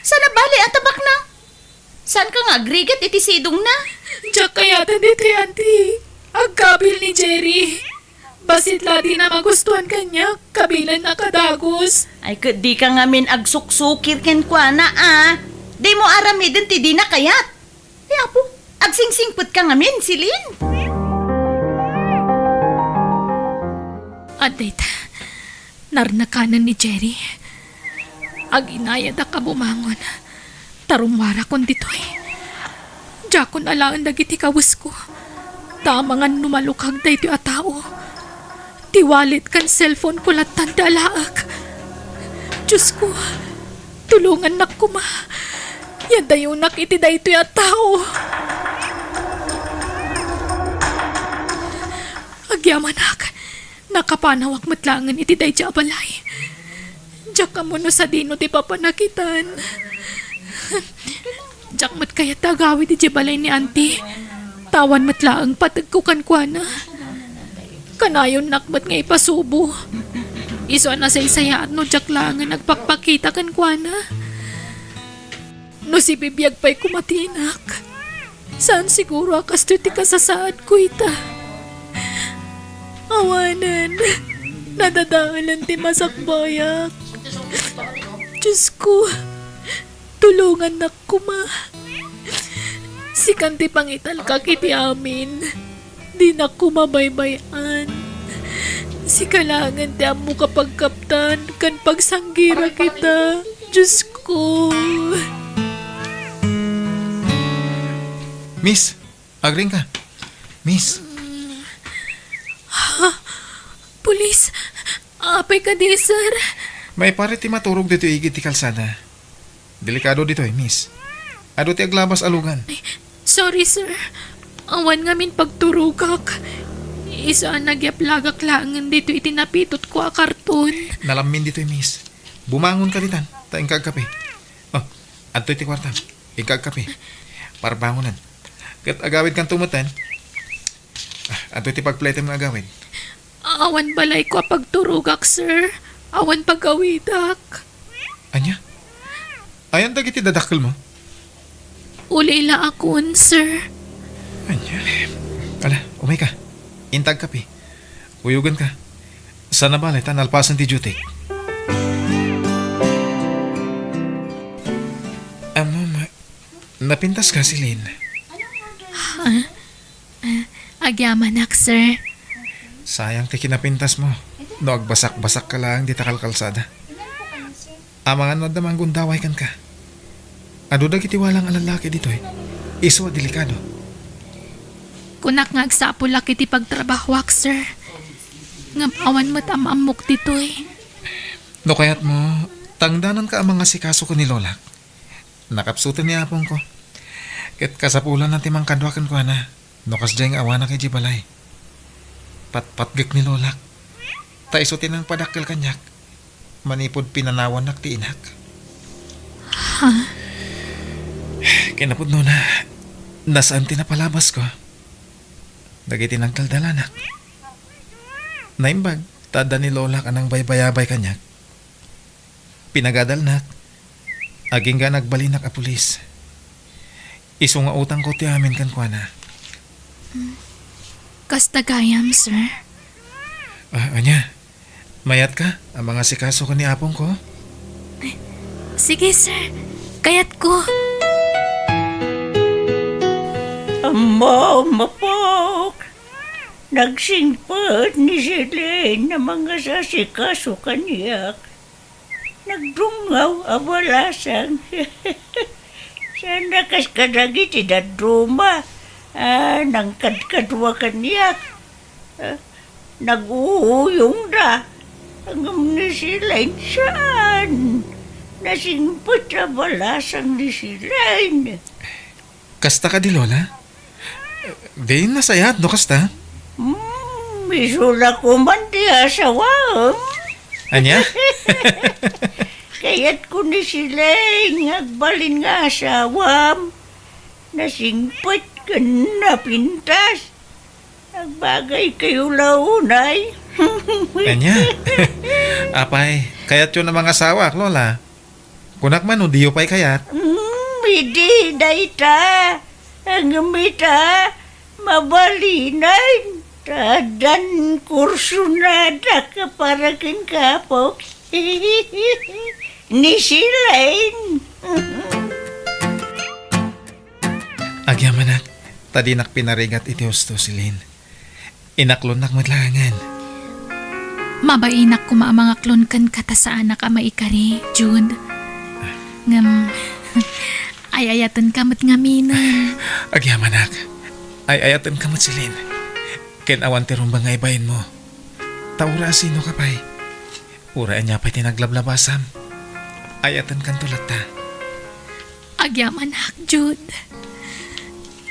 sana bali at tabak na. Saan ka nga agrigat iti sidong na?
Diyak kayatan dito yanti. Agkabil ni Jerry. Basit ladi na magustuhan kanya. Kabilan na kadagos.
Ay, di ka nga min agsuksukir ken kwa na Di mo aramidin ti di na kayat. Di apo, agsingsingput ka nga min, silin.
Adet, narnakanan ni Jerry. Aginayad ka bumangon. Tarumwara kon ditoy. Jakon alaan dagiti kawis ko. Tamangan numalukag da iti a tao. Tiwalit kan cellphone ko latan dalaak. Diyos ko, tulungan na kuma. Yan dayo nakiti da ito a tao. Agyamanak, nakapanawak matlangan iti day ti abalay. Diyak ka mo no sa dino ti papanakitan. Diyak mat kaya tagawi ti balay ni auntie. Tawan matlaang patag ko kankwana. Kanayon nakmat nga ipasubo. Iso na sa isayaan no diyak lang nga nagpakpakita kankwana. No si bibiyag pa'y kumatinak. Saan siguro akas ti kasasaad ko ita? Awanan, nadadaalan ti masakbayak. Diyos ko, tulungan na kuma. Si kanti pangital ka kiti amin, di na kumabaybayan. Si kalangan ti amo kapag kaptan, kan pagsanggira kita. Diyos ko.
Miss, agring ka. Miss,
Pulis, apay ka di, sir.
may pare ti maturog dito igit ti kalsada. Delikado dito miss. Ado ti aglabas alugan.
Sorry, sir. Awan nga min pagturugak. Isa nagyaplagak langan dito itinapitot ko a karton.
Nalamin dito miss. Bumangon ka ditan. Taing kagkape. Oh, adto ti kwarta. Ikagkape. Para bangunan. Kat agawid kang tumutan. Adto ti pagplete mga agawid.
Awan balay ko pagturugak, sir. Awan pagawidak.
Anya? Ayan dagiti dadakkel mo.
Ulila akon, sir.
Anya? Ala, umay ka. Intag kape. Uyugan ka. Sana balay tanalpasan ti jutik. Napintas ka si Lynn.
Agyamanak, sir.
Sayang ti kinapintas mo. No agbasak-basak ka lang di takal kalsada. Amangan no damang gundaway kan ka. Ado dagiti walang alalaki dito Iso delikado.
Kunak nga agsapulak iti pagtrabahwak, sir. Ngapawan mo't amamok dito
No kayat mo, tangdanan ka ang mga sikaso ko ni Lola. Nakapsutan ni apong ko. Ket kasapulan ng timang kadwakan ko na. No kasdyang awa na kay Jibalay. Patpatgik ni Lola. Taisutin ang padakkel kanyak. Manipod pinanawan nak ti inak. Kinapod no na. Nasaan tinapalabas ko? Dagiti ng kaldalanak. Naimbag, tada ni Lola anang baybayabay kanyak. Pinagadalnak. Aging ga nagbalinak a pulis. Iso nga utang ko ti amin kan kwa na.
Kastagayam, sir.
Anya, mayat ka ang mga sikaso ko ni apong ko?
Sige, sir. Kayat ko.
Mapok! Nagsingpot ni Celine na mga sasikaso kaniyak. Nagdungaw abalasang. Sana kas kadagi ti dadruma. Nang kadkadwa kaniyak. Nag-uuyong da. Hanggang ni Celine saan? Nasingpot abalasang ni Celine.
Kasta ka di Lola? Di nasayat, no kasta?
Misula ko man di asawa.
Anya?
Kaya't ko ni sila ngagbalin nga asawam. Nasingpot ka na pintas. Nagbagay kayo launay.
Kanya. Apay, kayat yun ang mga asawa, Lola. Kunak man, diyo pa'y kayat.
Bidi, dayta. Ang mita, mabalinan. Tadan kurso na kaparakin kapok. Ni silain.
Agyamanat, tadinak pinarigat iti husto silin. Inaklonak matlangan.
Mabainak ko mga klon kan kata sa anak ama ikari, Jude. Ngam, ayayatan kamot ngaminan.
Agyamanak, ayatan kamot silin. Ken awan tirong bangay bayin mo. Taura sino ka pa'y. Uraan niya pa'y tinaglablabasam. Ayatan kan tulat ta.
Agyamanak, Jude.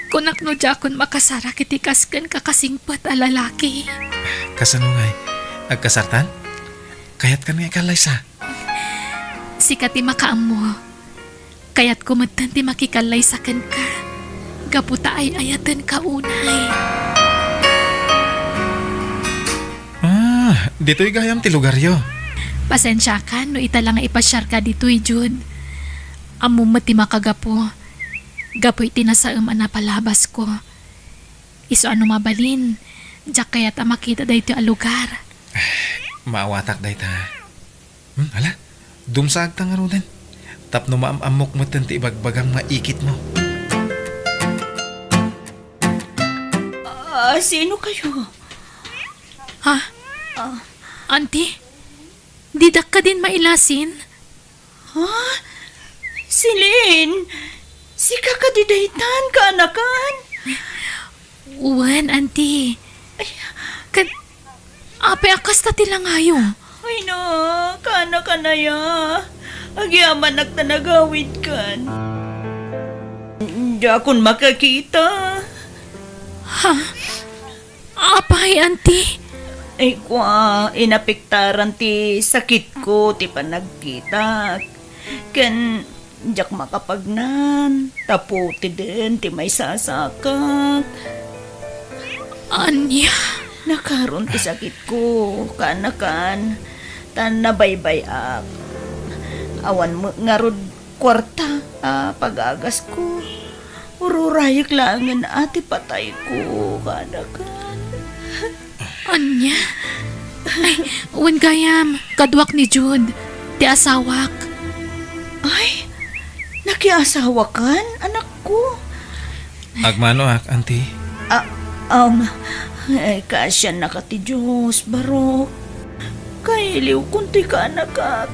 Kunak no jakon makasara kitikaskan kakasingpat a lalaki.
Kasano nga'y, agkasartan? Kayat kan nga'y kalaysa.
Sikat ti makaam mo. Kaya't kumatan ti makikalay sa kan ka. Gaputa ay ayatan ka unay.
Dito'y gayam ti lugaryo.
Pasensya ka no ita lang nga ipasyar ka dito'y Jude. Amo mo ti makagapo. Gapoy tinasaam na palabas ko. Iso ano mabalin. Diyak kaya't makita dahi ti a lugar.
Maawatak dahi ta. Hala, dumsag ta nga roden. Tapno maamamok mo ti ibagbagang maikit mo.
Sino kayo?
Ha? Auntie? Didak ka din mailasin?
Silin! Si kakadidaytan ka, anakan!
Uwan, auntie. Ape akas ta tila ngayo.
Ay na, kana ka na ya. Agyaman nagtanagawid kan. Di akong makakita.
Ha? Apay, auntie?
Ay kwa, inapiktaran ti sakit ko, ti panagkita. Kan, diyak makapagnan. Taputi din, ti may sasakak.
Anya?
Nakaroon ti sakit ko, kanakan. Tan nabaybay ak. Awan mo nga rod kwarta, pag-agas ko. Ururayag langan ati patay ko, kanakan.
Anya? Ay, uwan gayam. Kadwak ni Jude. Ti asawak.
Ay, nakiasawa kan, anak ko.
Agmano ak, auntie.
Kasya na ka ti Diyos, barok. Kailiw kunti ka anak ka.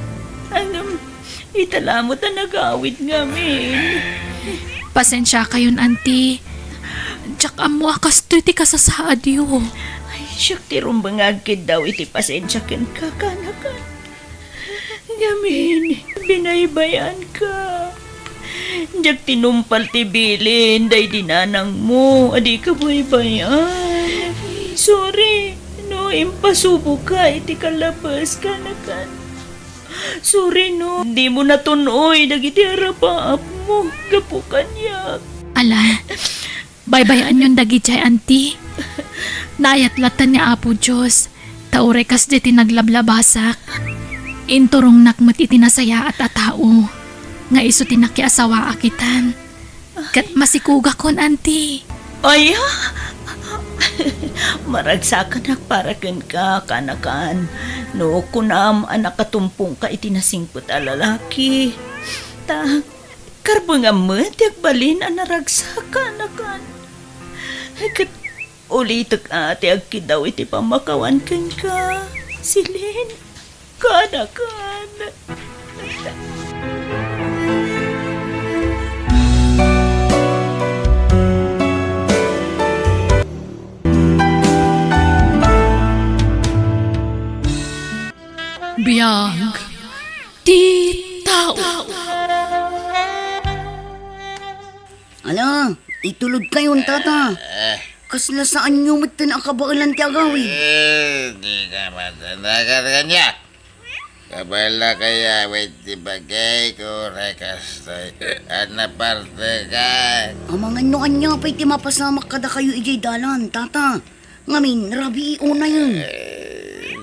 Italamot na nagawid ngamin.
Pasensya kayon, auntie. Diyak amo akas to iti kasasaadyo.
Ay, siyak ti rumbangagkid daw iti pasensya ken ka, kanakan. Ngamin, binaybayan ka. Diyak tinumpal ti bilin, day dinanang mo, adi ka baybayan. Sorry, no, impasubo ka, iti kalabas ka na kan. Sorry no, di mo natunoy, dagiti harapaap mo, gapukan yak.
Ala, baybayan yung dagi chay, auntie. Nayatlatan niya Apo Diyos. Taure kas di tinaglablabasa. Inturong nakmat itinasaya at atao. Nga iso tinakiasawa akitan. Kat masikuga kon, auntie.
Ay, maragsakan nakparakan ka, kanakan. No, kunam anak katumpong ka itinasingpot a lalaki. Karbang amat, balin ang naragsakan, kanakan. Kat ulitak ate agkidaw iti pamakawan kan ka. Silin, kanakan.
Biyag. Di tao.
Ala, itulog kayon, tata. Kasla saan nyo matan ang kabailan ti agawid?
Di ka matanda ka kanya. Kabala kaya wait di bagay ko rekastoy. Ana parte ka.
Ang mga anya pa'y ti mapasamak kada kayo ijay dalan, tata. Ngamin, rabi una yun.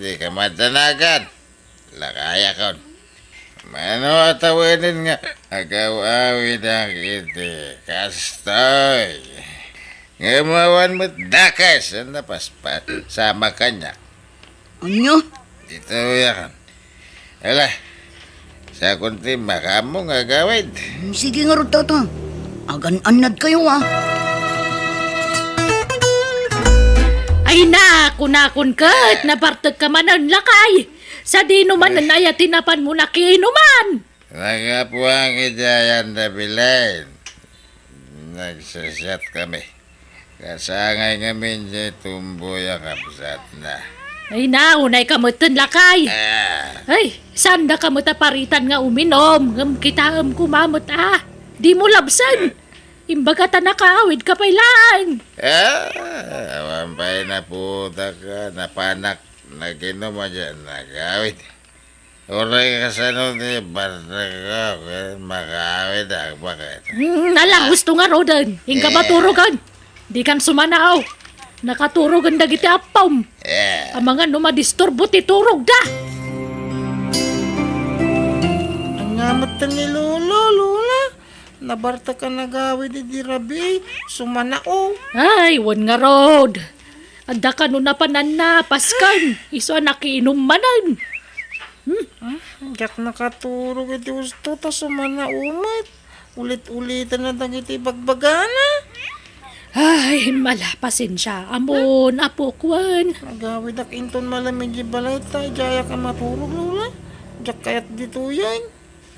Di ka matanagan. Lakaya kon. Mano atawanin nga. Agaw-awin ang iti. Kastoy. Ngamawan mo dakas. Ano paspat. Sama kanya.
Anya?
Dito yakan. Ala. Sa kunti makamo nga gawid.
Sige nga ro, tata. Agan-anad kayo, ah.
Ay na, kunakon kat, nabartag ka man ang lakay. Sa di naman na naya tinapan mo na kiinuman.
Nagapuang idayan na bilain. Nagsasat kami. Kasangay ngamin siya tumboy ang kapsat na.
Ay na, unay kamutan lakay. Ay, sanda kamuta paritan nga uminom. Ngam kita kumamot Di mo labsan. Imbaga ta nakaawid ka pailaan.
Wampay na puta ka, napanak, naginom mo dyan, nagawid. Uray ka sa nung ni Barta ka, makawid ang bakit.
Nalang gusto nga rodan. Hingga maturugan. Di kan sumanaaw. Nakaturugan dagiti apam. Ang mga numadisturbo ti turog da.
Ang ngamot ni Lolo, Lola. Nabarta ka nagawid di rabi. Sumanao.
Ay, wan nga rod. Adda ka nun na pananapaskan. Iso nakiinom manan.
Yak nakaturog iti gusto ta sumanaumat. Ulit-ulitan na dagiti bagbagana.
Ay, malapasin siya. Amon, apokwan.
Nagawid ak inton malamig di balay ta. Jaya ka maturog, Lola. Jak kayat dito yan.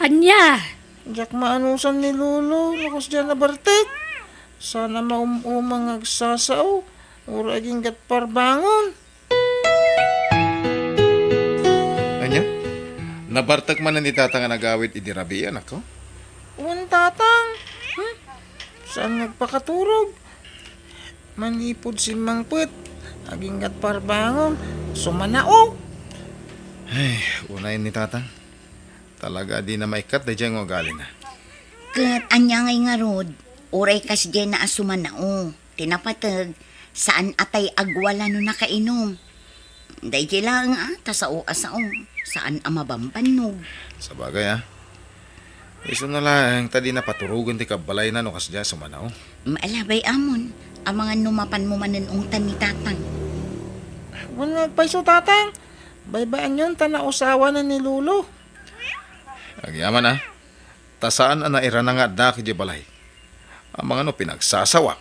Anya?
Jak maanusan ni Lolo. Nakas dyan na bartek. Sana maumumang agsasaw. Uraging gat parbangon.
Anya? Nabartag man na ni Tata nga nagawid idirabian ako?
Uwan tatang. Saan nagpakaturog? Manipod si Mangput. Aging gat parbangon. Sumanao.
Ay, unayin ni Tata. Talaga di na maikat da dyan nga gali na.
Kat anya ngay nga rod, oray kas dyan na asuman na tinapatag, saan atay agwala no nakainom. Day lang tasao asao, saan amabambanog.
Sa bagay Iso na lang, tadi na paturugan ti kabalay na no kas dyan sumanaw.
Maalabay amon, ang mga numapan mo manunungtan ni tatang.
Uwan nagpaiso tatang. Baybayan yun, tanausawa na ni Lolo.
Agyaman tasaan na ira na nga daki di balay. Ang mga no pinagsasawa.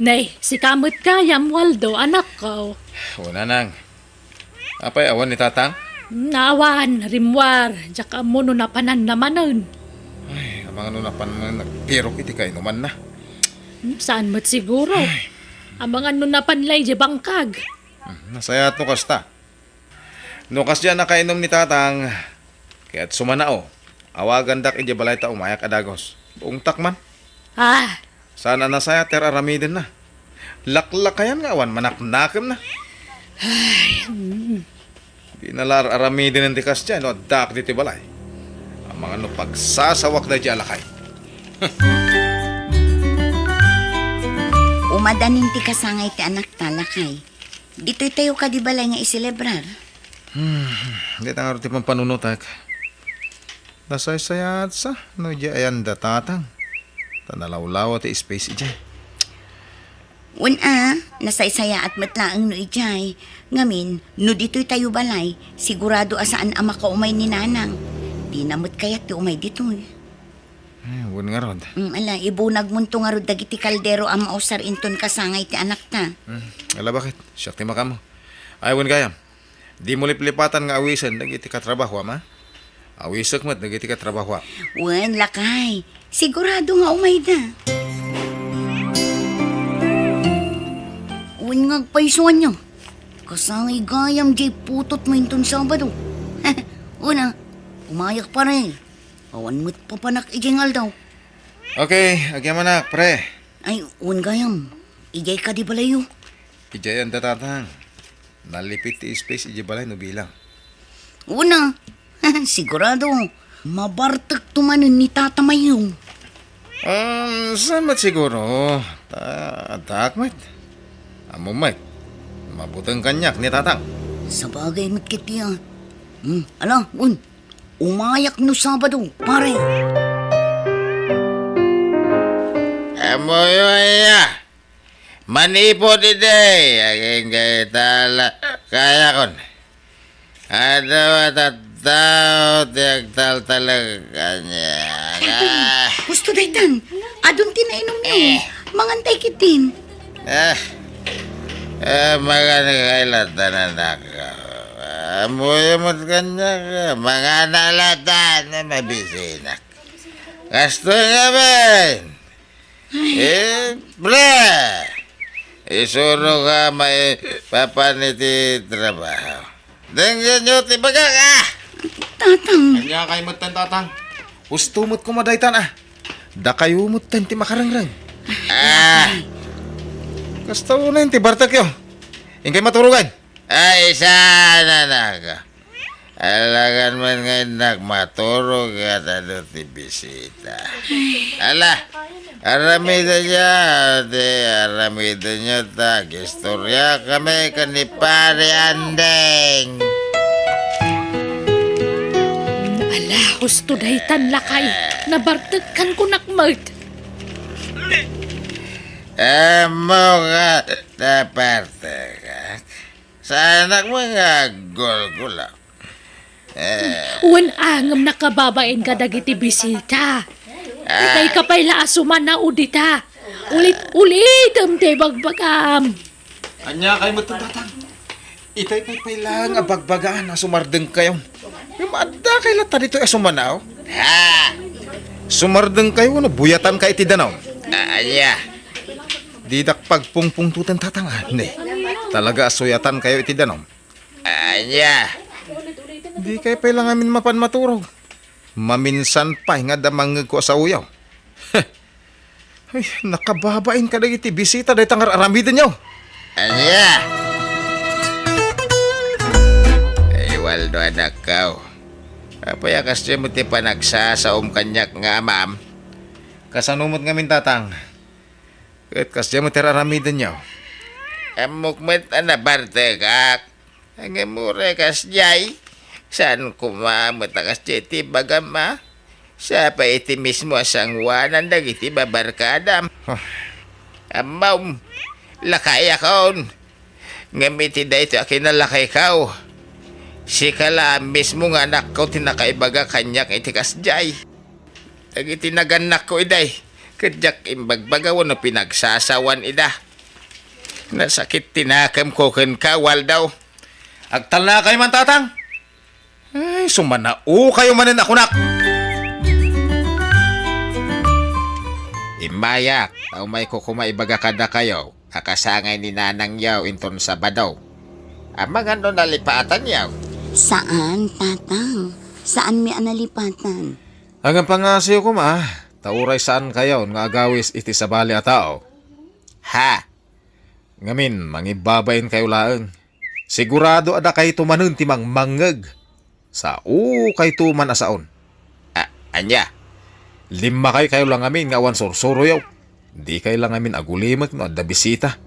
Nay, si kamot kayam Waldo, anak ko.
Una nang. Apay awan ni Tatang?
Naawan, rimwar, tsaka mo no napanan namanon.
Ay, ang mga no napan nagpirok iti kayo naman na.
Saan mo't siguro? Ang mga no napanlay di bangkag.
Nasaya to kasta. No kas dyan nakainom ni Tatang, kaya't sumanao. Awagan dak iti balay ta umayak adagos. Buong takman. Sana nasaya ter aramidin na. Laklakayan nga awan manaknakem na. Di nalar aramidin ang tikas dyan, no dak diti balay. Ang mga no pagsasawak na dyan lakay.
Umadanin ti kasangay ti anak talakay. Dito'y tayo ka di balay nga iselebrar.
Hindi nga roti pang panunutak. Nasaysayat sa no di ayan da Tatang. Tanalawlaw ti space ijay.
Nasaysaya at matlaang no ijay. Ngamin, no dito'y tayo balay, sigurado asaan ang makaumay ni Nanang. Di namot kayat ti umay dito'y.
Ay, huwag nga rod.
Ibunag mo to nga rod dagiti kaldero ang mausar inton kasangay ti anak ta.
Ala bakit? Siyak ti makamo. Ay, huwag gayam. Di mo liplipatan nga awisan, nagiti katrabaho, ama. Awisak mat, nagiti katrabaho.
Wen, lakay. Sigurado nga umay da. Wen nga agpaisuan niyo. Kasangay gayam jay putot mo inton Sabado. Una, umayak pa rin. Awan mo't papanak ijingal daw.
Okay, agyaman na, pre.
Ay, wen gayam. Ijay ka di balayo.
Ijay ang Tatang.
nalipit ti space iji balay no bilang.
Una, sigurado, mabartag tumanin ni Tata Mayong.
Samat siguro. Takmat. Amo mat. Mabutang kanyak ni tatang.
Sa bagay matkit yan. Ala, un, umayak no Sabado, pare.
Amo ya. Manipo di day. Aging kay tala. Kaya kon. Ada matatao tiyag tal talaga niya.
Gusto daytan, adun tinainom niyo. Mangantay kitin.
Mga nakailatan na naka. Amuyamot kanya ka. Mga nalatan na mabisinak. Kasto nga ben. Bre. Isuro ka may papaniti trabaho. Dengyan nyo tibaga ka.
Tatang,
Kanya kay mutan tatang. Ustumot ko madaytan Da kayo mutan ti makarangrang. Kasta na yung ti bartak yo. Ingkay maturugan.
Ay, sana na ka. Alagan man ngayon nagmaturog at ano ti bisita. Ala, aramida niya, aramida niya ta. Istorya kami kanipari andeng.
Ala, husto daytan lakay. Nabartagkan ko nakmart.
Amo ka taparte ka. Sa anak mo nga gol-gula.
Wan angam nakababain ka dagiti bisita. Itay ka pa'y laasuman na udita. Ulit te bagbagam.
Kanya kay mutan tatang. Itay pay lang abagbagaan na sumardeng kayo. Yung adda kay lata dito sumanaw. Sumardeng kayo na buyatan kay ti danaw.
Anya.
Didak pagpungpungtutan tatang ne. Talaga asuyatan kayo iti danaw.
Anya.
Di kay pay lang amin mapan maturog. Maminsan pa nga damang ko sa uyaw. Ay, nakababain ka dagiti bisita dahi tangar aramidan nyo.
Anya. Waldo anak kau. Apa ya kasya mo ti panagsa sa kanyak nga ma'am?
Kasanumot ngamin tatang. Kat kasya mo tiraramidan nyo.
Amukmet na barte kak. Ang emure kasyay. Saan kumamot kasya ti bagama? Sa pa iti mismo asangwanan dagiti babarkadam. Amaw. Lakay akon. Ngamiti da ito akinalakay kau. Si kala mismo nga anak ko tinakaibaga kanyak iti kasjay. Ag itinaganak ko iday. Kadyak imbagbagawan na pinagsasawan ida. Nasakit tinakam ko kan kawal daw.
Agtal na kayo man tatang. Ay, sumanao kayo manin ako nak.
Imayak, tao may kukumaibaga kada kayo. Akasangay ni nanang yaw inton sa badaw. Amang ano nalipatan yaw.
saan, Tatang? Saan mi analipatan?
Hanggang pangasiyo ko ma. Tauray saan kayo nga agawis iti sa bali a tao.
Ha?
Ngamin, mangibabayin kayo laeng. Sigurado ada kayo tumanon ti mangmangeg. Sa kay tuman asaon.
Anya?
5 kayo lang amin nga awan sursuro yaw. Di kayo lang amin agulimak no adda bisita.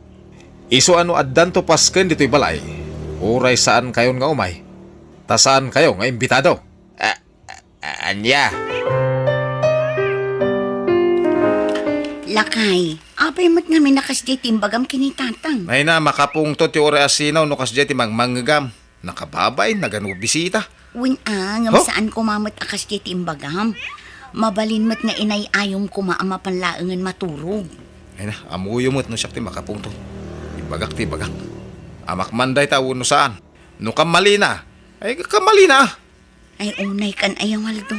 Iso ano addan to pasken dito'y balay. Uray saan kayo nga umay. Ta saan kayo nga imbitado.
Anya?
Lakay, apay mat nga minakas di timbagam kinitatang.
May na makapungto ti ore asinaw no kasdi ti mangmangegam. Nakababay nagano bisita.
Ngam
Huh?
saan kumamot akas di timbagam. Mabalin mat nga inay ayom kumaama panlaengan maturog.
Ay na, amuyumot no siya ti makapungto. Ibagak ti bagak. Amak manday tawo no saan. No kamali na. Ay kamali na.
Ay unay kan ayang waldo.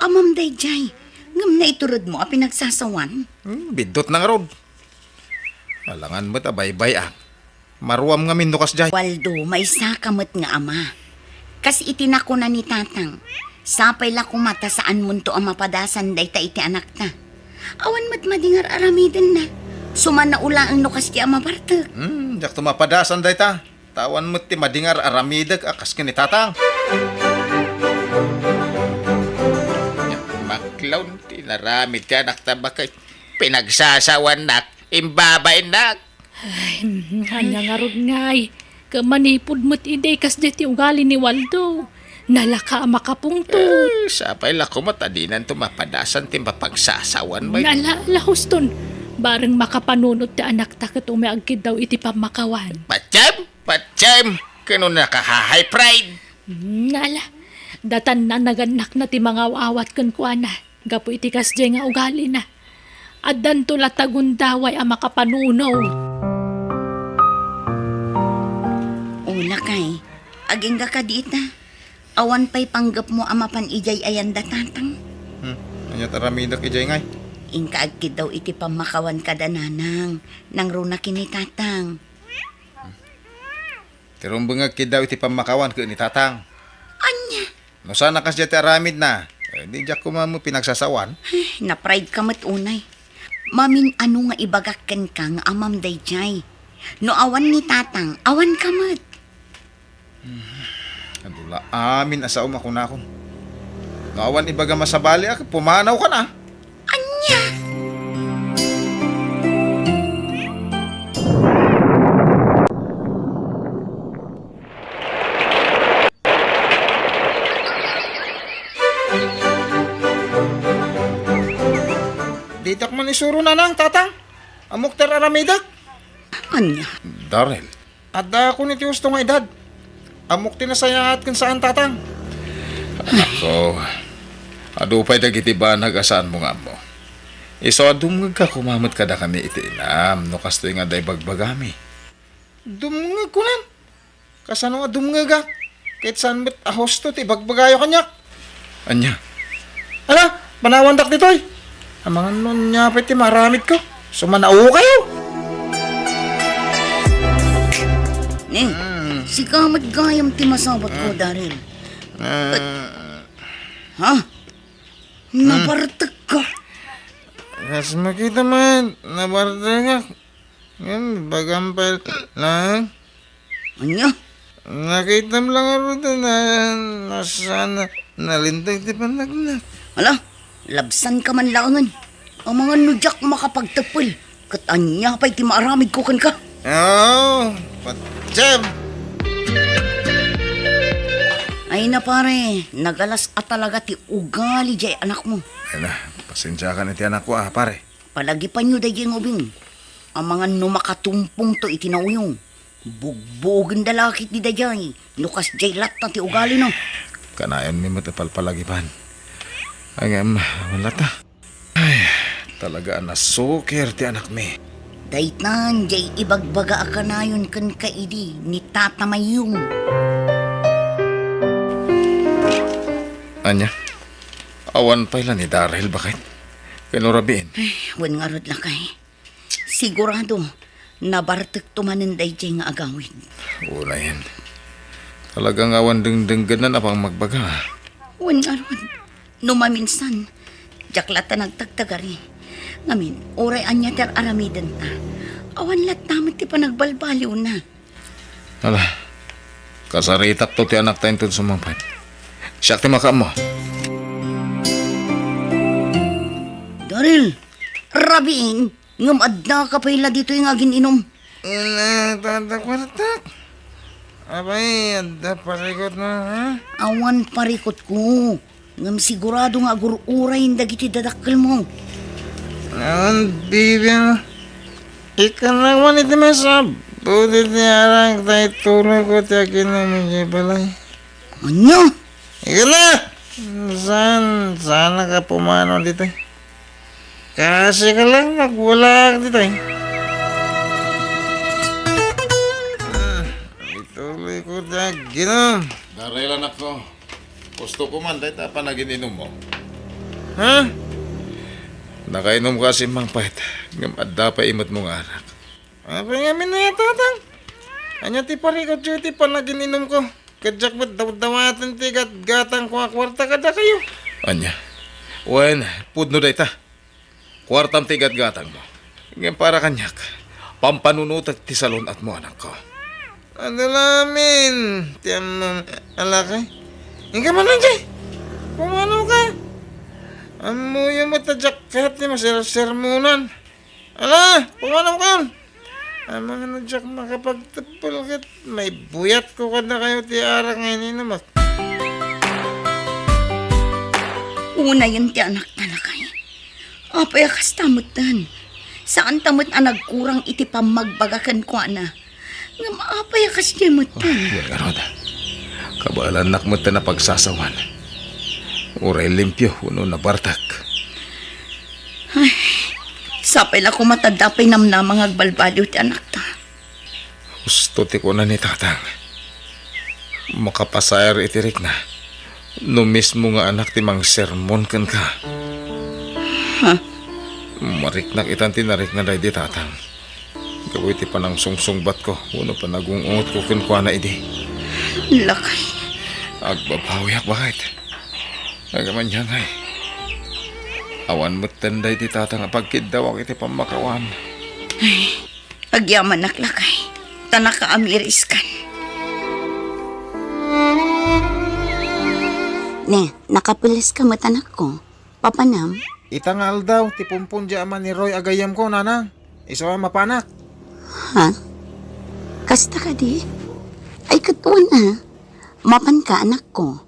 Amam day jay. Ngam na iturod mo a pinagsasawan.
Bidot na nga rod. Alangan mo't abay-bay Maruam nga mindukas jay.
Waldo, may sakamot nga ama. Kasi itinako na ni tatang. Sapay la kumata saan munto ang mapadasan day ta iti anak ta. Awan mat madingar aramiden na. Suman na ula ang nukas ti ama bartek.
Jak tumapadasan day ta.
tawan mo ti madingar aramidag akas ni tatang. Maklaw ti naramid ka nak tabakay. Pinagsasawan nak, imbabay nak.
Hanya nga rod ngay. Kamanipod mo't ide kas ti ugali ni Waldo. Nalaka makapungtod.
Sapay lako mo tadinan tumapadasan ti mapagsasawan ba?
Nalala huston. Bareng makapanunod ti anak ta kat umiagkid daw iti pamakawan.
Patsyem, kano nakahahay pride.
Nala, datan na naganak na ti mga awat kan kuana. Gapo iti kasjay nga ugali na. At danto latagundaway ang makapanunaw.
Una kay, aging ka dita. Awan pa'y panggap mo amapan ijay ayan datatang.
Anya taramidak ijay ngay.
Ingka agkid daw iti pamakawan kada nanang. Nang runa kini tatang.
Tirumbangag kidaw iti pamakawan ko ni tatang.
Anya?
No sana kas ti aramid na. Di jak ko mo pinagsasawan.
Na-pride ka mat unay. Mamin ano nga ibagakken ka nga amam dayjay. No awan ni tatang, awan ka mat.
Adula amin asa ako na akon. Nawan ibaga masabali ak pumanaw ka na.
Anya?
Ditak man isuro na nang, tatang. Amok ter aramidak.
Anya?
Darrell.
Adda ko ni tiusto nga edad. Amok tinasayahat kan saan, tatang.
Ako, adupay dagiti ba nagasaan mo nga mo. Iso adumag ka kumamot kada kami iti inam no kastoy nga day bagbagami.
Dumungag ko nan. Kasano nga dumungag ka? Kahit saan mo't ahosto ti bagbagayo kanyak.
Anya,
Ala, panawandak ditoy. Ang mga nun niya pati maramit ko. Sumanao kayo.
Ning, si kamat gayam ti masabot ko, Daryl. Ha? Nabartag ka.
Kas makita man, nabartag ka. Yan, bagampal lang.
Anya?
Nakita mo lang ako doon na nasana nalintag ti panagnak.
Ala, labsan ka man laonan. Ang mga nudyak makapagtapil. Katanya pa'y ti maaramid ko kan ka.
Oo, patsyem.
Ay na pare, nagalas at talaga ti ugali jay anak mo.
ayun na, pasensya ka na ti anak ko pare.
Palagi pa nyo dahi yung ubing. Ang mga numakatumpong to itinauyong. Bugbugin dalakit di dayay. Lukas jay lat na ti ugali no.
Kanayon mi matapalpalagipan. Ay, wala ta. Ay, talaga nasukir ti anak mi.
Daytan jay ibagbaga akanayon kan kaidi ni Tata Mayong.
Anya, awan pa ilan ni Darrell bakit? Kanurabiin.
Wan nga rod lakay. Sigurado, nabartek tumaninday jay nga agawin.
Una yan. Talagang awan dengdenggan na pang magbaga.
Wan nga rod. Numaminsan, jaklata nagtagtagari. Ngamin, oray anya ter aramidan ta. Awan lat namit ti panagbalbaliw na.
Hala, kasaritak to ti anak tayo to sumampat. Siya ti maka mo.
Daryl, rabiing, ngam adna ka pa ila dito yung agin inom.
Tatak-wartak. Abay, anda parikot mo, ha?
Awan parikot ko. Ngam sigurado nga agururay dagiti dadakkel mo.
Naman, bibi mo. Ika naman iti masab. Buti ti arang tayo tuloy ko ti akin namin siya balay.
Ano?
Ika na! Sana ka pumano dito. Kasi ka lang nagwala dito. Ituloy ko ti akin.
Darrell anak ko. Gusto ko man dahil pa nagininom mo.
Ha?
Nakainom ka si Mang Pait. Ngamadda pa imot mong anak.
Apa nga minaya tatang? Anya ti parikot siya ti panagininom ko. Kadyak ba't daw-dawatan ti gatang ko kwarta kada kayo?
Anya, wen, pudno day ta. Kwartam ti gatgatang mo. Ngayon para kanyak. Pampanunutat ti salon at mo anak ko. Adalamin. Tiyam alakay. Ika man lang jay. Pumano ka? Amo yung matadyak kahit ni masermunan. Ala, pumano ka yun? Ang mga nadyak makapagtapal kat may buyat ko kada kayo ti arang ngayon namak.
Una yun ti anak talakay. Apay akas tamutan. Saan tamot ang nagkurang iti pamagbagakan ko na. Nga maapay akas di mutan.
Huwag arod. Kabalanak mo na pagsasawan. Uray limpyo, uno na bartak.
Sapay la ko matadapay namnamang agbalbaliw ti anak ta.
Gusto ti ko na ni tatang. Makapasayar itirik na. No mismo nga anak ti mang sermon kan ka. Mariknak itan tinarik na day di tatang. Gawin ti panang sungsungbat ko. Uno pa nagungungot ko kinkwa na idi.
Lakay.
Agbabawiak bakit? Nagaman niya ngay. Awan mo't tanday ti tatang pagkidawak iti pamakawan.
Agyaman naklakay. Tanaka amiris kan. Ne, nakapulis ka matanak ko. Papanam?
Itangal daw, tipumpun di aman ni Roy agayam ko, nanang. Iso ang mapanak.
Ha? Kasta ka di? Ay katuan ha. Mapan ka anak ko.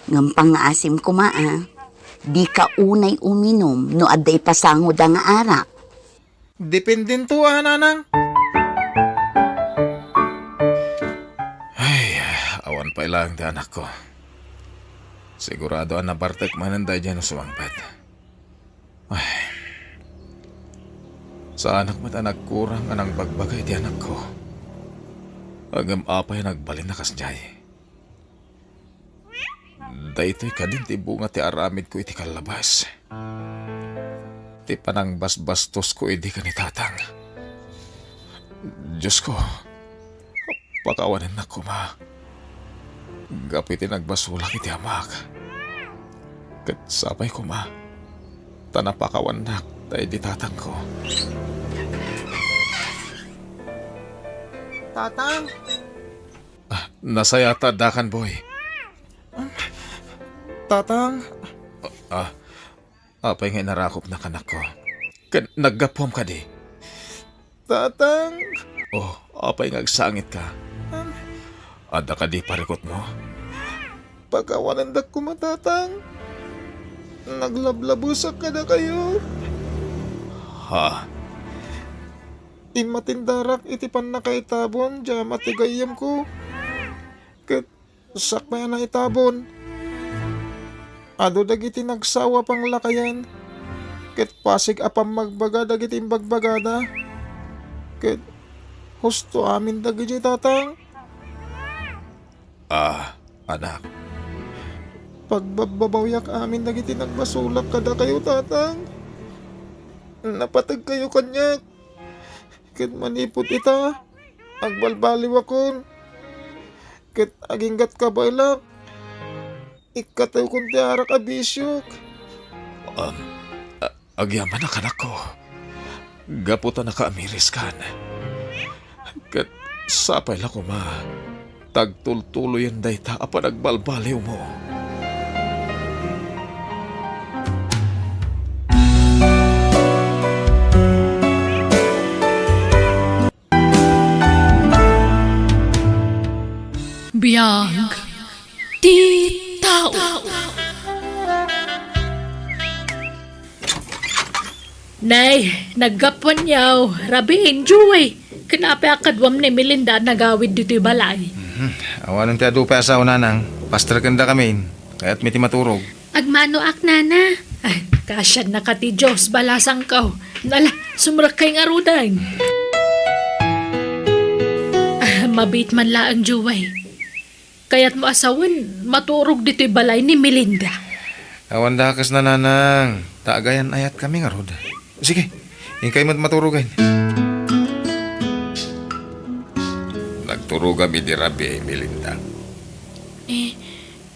Ngampang nga asim ko maa. Di ka unay uminom no aday pasangod ang arak.
Dependin to nanang.
Ay, awan pa ilang ti anak ko. Sigurado ang nabartek mananday dyan ang suwangpet. Ay, sa anak mata nagkurang anang bagbagay ti anak ko. Agam apay nagbalin na kasjay. Daytoy kadin ti bunga ti aramid ko iti kalabas. Ti panang basbastos ko idi ka ni tatang. Diyos ko, pakawanan na ko ma. Gapiti nagbasulak iti amak. Kat sapay ko ma. Tanapakawan na tayo di tatang ko.
Tatang?
Nasayata dakan boy.
Tatang?
Apay nga narakop na kanak ko. Naggapom ka di.
Tatang?
Oh, apay nga agsangit ka. Ada ka di parikot mo.
Pagkawanandak ko matatang. Naglablabusak ka na kayo.
Ha?
Imatindarak iti pan na kay tabon, diya matigayam ko. Kat sakmaya na itabon. Ado dagiti nagsawa pang lakayan. Kat pasig apam magbaga dagiti imbagbagada. Kat husto amin dagiti tatang.
Anak.
Pagbabawyak amin dagiti nagbasulak kada kayo tatang. Napatag kayo kanyak. Kat manipot ita. Agbalbaliw akon. Kat aginggat kabaylak. Ikataw kong tiarak abisyok.
Agyaman na kanak ko. Gaputa na kaamiris kan. Kat sapay la ko ma. Tagtultuloy ang dayta apa nagbalbaliw mo.
Biyag. Di tao. Nay, naggapon yaw. Rabi, enjoy. Kanapi akadwam ni Melinda nagawid dito'y balay.
Awanan ti adu pa asaw nanang. Pastor kanda kami. Kaya't miti maturog.
Agmano ak nana. Ay, kasyan na ka ti Diyos, balasang kaw. Nala, sumrak kay nga rudan. Mabit man laang juway. Kaya't mo asawan, maturog dito'y balay ni Melinda.
Awan dakas na nanang. Taagayan ayat kami nga rod. Sige, ingkay mo't maturugan.
Nagturo kami di Rabi, Melinda.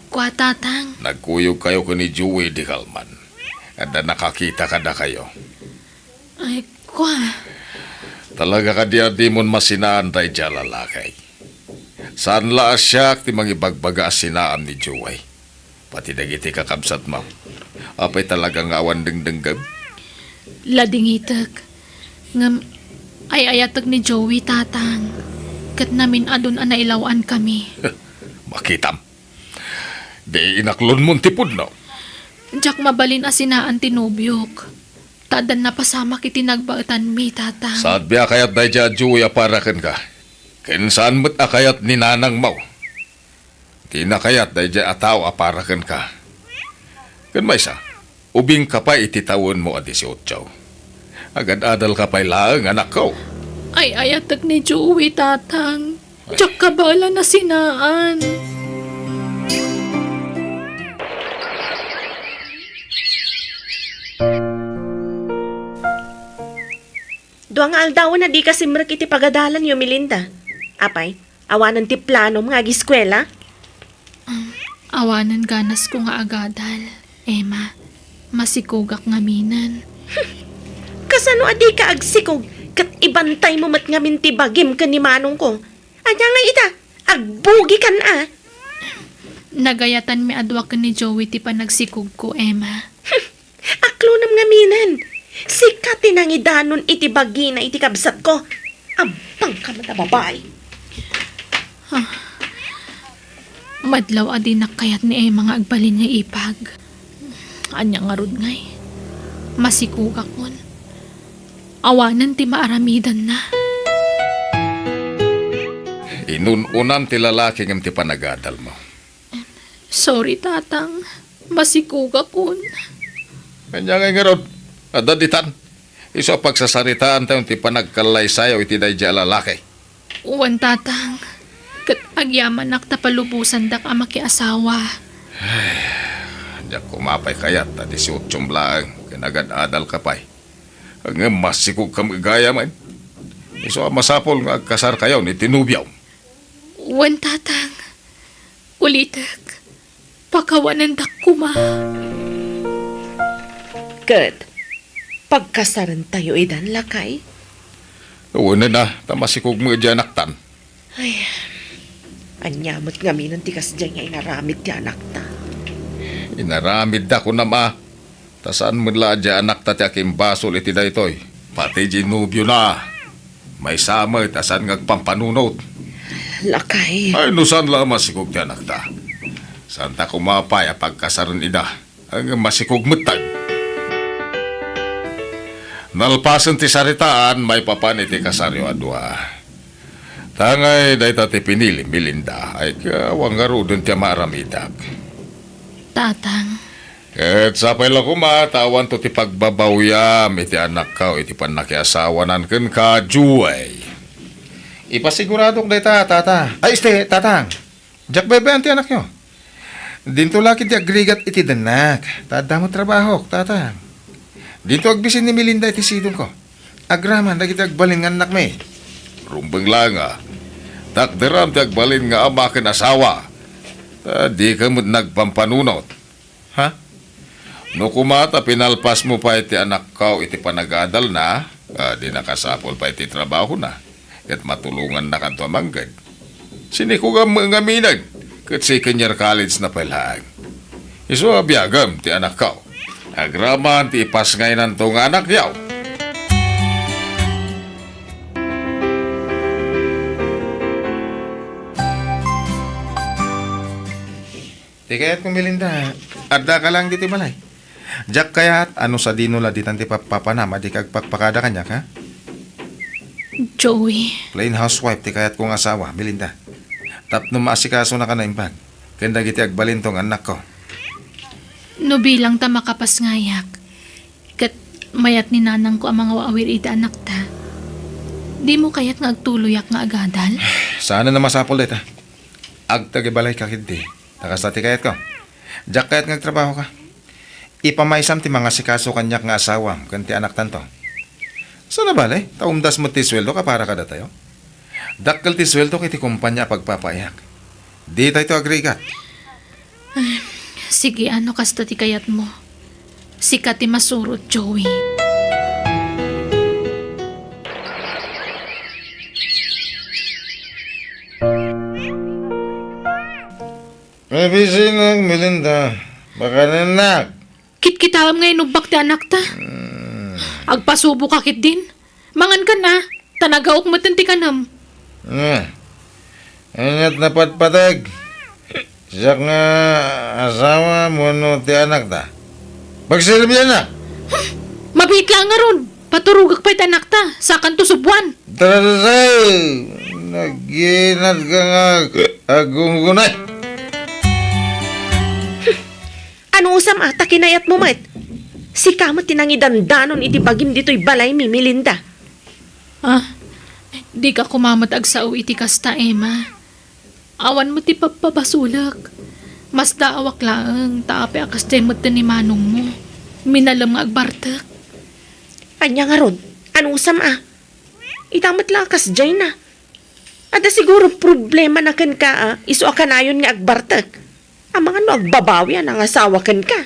Kwa tatang.
Nagkuyog kayo ko ni Joey di Kalman. Kada nakakita kada kayo.
Ay, kwa.
Talaga ka di mon masinaan tayo dyan lalakay. Saan laas siya ti mangibagbaga sinaan ni Joey. Pati dagiti kakabsat mo. Apay talagang awan dengdenggam.
Ladingitag. Ngam, ay ayatag ni Joey tatang. Kat namin adun anailawan kami.
Makitam. Di inaklon mo tipod no.
Jack mabalin asinaan tinubyok. Tadan na pasama kiti nagbaatan mi tatang.
Saad biya kayat day dya Joey aparakan ka. Kinsaan mo't akayat ni nanang mo. Di na kayat day dya ataw aparakan ka. Kan may sa, ubing ka pa ititawon mo at 18. Agad-adal ka pa'y laang anak ko.
Ay ayatag ni Joey tatang. Jack kabala na sinaan.
Duang aldaw na di kasi mrak iti pagadalan yo Melinda. Apay, awanan ti plano mga giskwela.
Awanan ganas ko nga agadal. Emma, masikugak ngaminan.
Kasano adi ka agsikog kat ibantay mo mat ngamin ti bagim ka ni manong ko. Anya nga ita, agbugi kan
Nagayatan mi adwa ka ni Joey ti panagsikog ko, Emma.
Aklo nam ngaminan. Sikatin ang idanon iti bagi na iti kabsat ko. Abang ka man na babae.
Madlaw adi nakayat ni Emma nga agbalin niya ipag. Anya nga rod ngay. Masikugak mon. Awanan ti maaramidan na.
Inununan ti lalaki ngam ti panagadal mo.
Sorry, tatang. Masikugak kon.
Kanya nga rod. Adaditan. Iso pagsasaritaan tayo ti panagkalay sayo iti day dya lalaki.
Uwan, tatang. Kat agyaman nak tapalubusan dak ama ki asawa.
Diyak kumapay kayat na 18 laang. Kinagad-adal ka pa'y. Ang masikog ka magagaya man. Iso masapol nga agkasar kayo ni tinubyaw.
Uwan, tatang. Ulitak. Pakawanan dak kuma.
Good. Pagkasaran tayo idan lakay.
Una na, tamasikog mo dyan naktan.
Ay, anyamot ngamin ang tikas dyan nga inaramid ti anak ta.
Inaramid da ko na ma. Tasaan mo la dyan anak ta ti aking basol iti da ito'y. Pati ginubyo na. May sama tasan ngagpampanunot.
Lakay.
Ay, nusan la masikog ti anak ta. Santa kumapay a pagkasaran ida. Ang masikog matag. Nalpasan ti saritaan, may papan iti kasaryo adwa. Tangay, dahi ti pinili, Melinda, ay kawang garudon ti maaramidak.
Tatang.
Ket sapay lang kumatawan to ti pagbabawya, iti anak ka, iti panakiasawanan ken ka, Joey.
Ipasiguradok dahi tata. Ay, tatang. Jack bebe ang ti anak nyo. Dinto laki ti agrigat iti danak. Tadamo trabaho, tatang. Dito agbisin ni Melinda iti sidong ko. Agraman, dagiti agbalin nga anak may.
Rumbeng lang takderam ti agbalin nga ama ken asawa. Di ka mo nagpampanunot.
Ha?
No kumata, pinalpas mo pa iti anak ka iti panagadal na, di nakasapol pa iti trabaho na. Ket matulungan na kanto amanggad. Sinikugam nga minag, ket second year college na palang. Iso abiyagam ti anak ka. Agraman ti ipas ngay ng tong anak yaw.
Di kaya't kong Melinda, adda ka lang dito balay. Jack kaya't ano sa dino la ditan ti papanama di kagpakpakada kanyak ha?
Joey.
Plain housewife ti kaya't kong asawa, Melinda. Tapno maasikaso na ka na imbag. Kenda giti agbalin tong anak ko.
No bilang ta makapas ngayak. Kat mayat ni nanang ko ang mga waawir ita anak ta. Di mo kaya't nga agtuloyak nga agadal?
Sana na masapol dita. Agtagibalay ka hindi. Nakastati kayat ko. Jack kaya't ngagtrabaho ka. Ipamaisam ti mga sikaso kanyak nga asawa. Kanti anak tanto. Sana balay? Taumdas mo ti sweldo ka para kada tayo. Dakkel ti sweldo kiti kumpanya pagpapayak. Di tayo agregat.
Sige, ano kasta ti kayat mo? Sikat ti masurot, Joey.
Mabisi ng Melinda. Baka nanak.
Kit-kitam ngayon ubak ti anak ta. Agpasubo ka kit din. Mangan ka na. Tanagaok matanti ka nam.
Ingat na patpatag. Siyak nga asawa mo no ti anak ta. Magsilbi na.
Mabit lang nga ron. Paturugak pa iti anak ta. Sakan to subuan.
Tarasay. Naginat ka nga agungunay.
Ano usam ata kinayat mo, mat? Si kamot tinangidandanon iti bagim dito'y balay mi, Melinda.
Di ka kumamat agsaw iti kasta, Emma. Awan mo ti papabasulak. Mas daawak lang, taapi akas demot ni manong mo. Minalam nga agbartak.
Anya nga ron, ano usam Itamat lang kas jay na. Ada siguro problema na kan ka, iso akanayon nga agbartak. Ang mga no agbabawi ang asawa kan ka.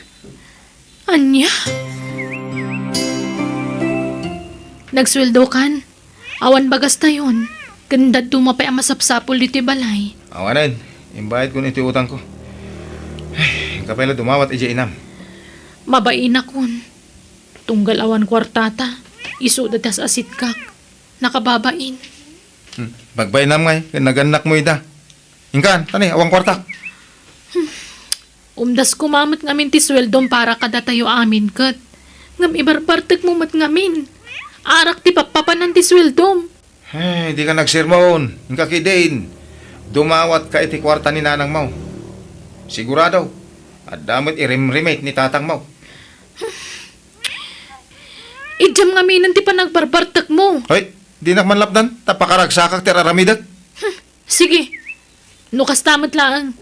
Anya? Nagsweldo kan? Awan bagas na yun. Ganda dumapay ang masapsapol dito balay.
Awanan, imbayad ko na ito utang ko. Ay, kapela dumawat ija inam.
Mabain akon. Tunggal awan kwartata. Iso datas asit kak. Nakababain.
Bagbay nam ngay, naganak mo ida. Ingkan, tani, awang kwarta.
Umdas kumamot ngamin ti sweldom para kada tayo amin kat. Ngam ibarbartag mo mat ngamin. Arak ti papapanan ti sweldom.
Ay, di ka nagsirmoon. Ingka kidain. Dumawat ka iti kwarta ni nanang mo. Sigurado. At damit i-remake ni tatang mo.
Ijam ngamin ti panagbarbartag mo.
Hoy, di nakmanlapdan. Tapakaragsak tiraramidag.
Sige. Nukas tamat lang.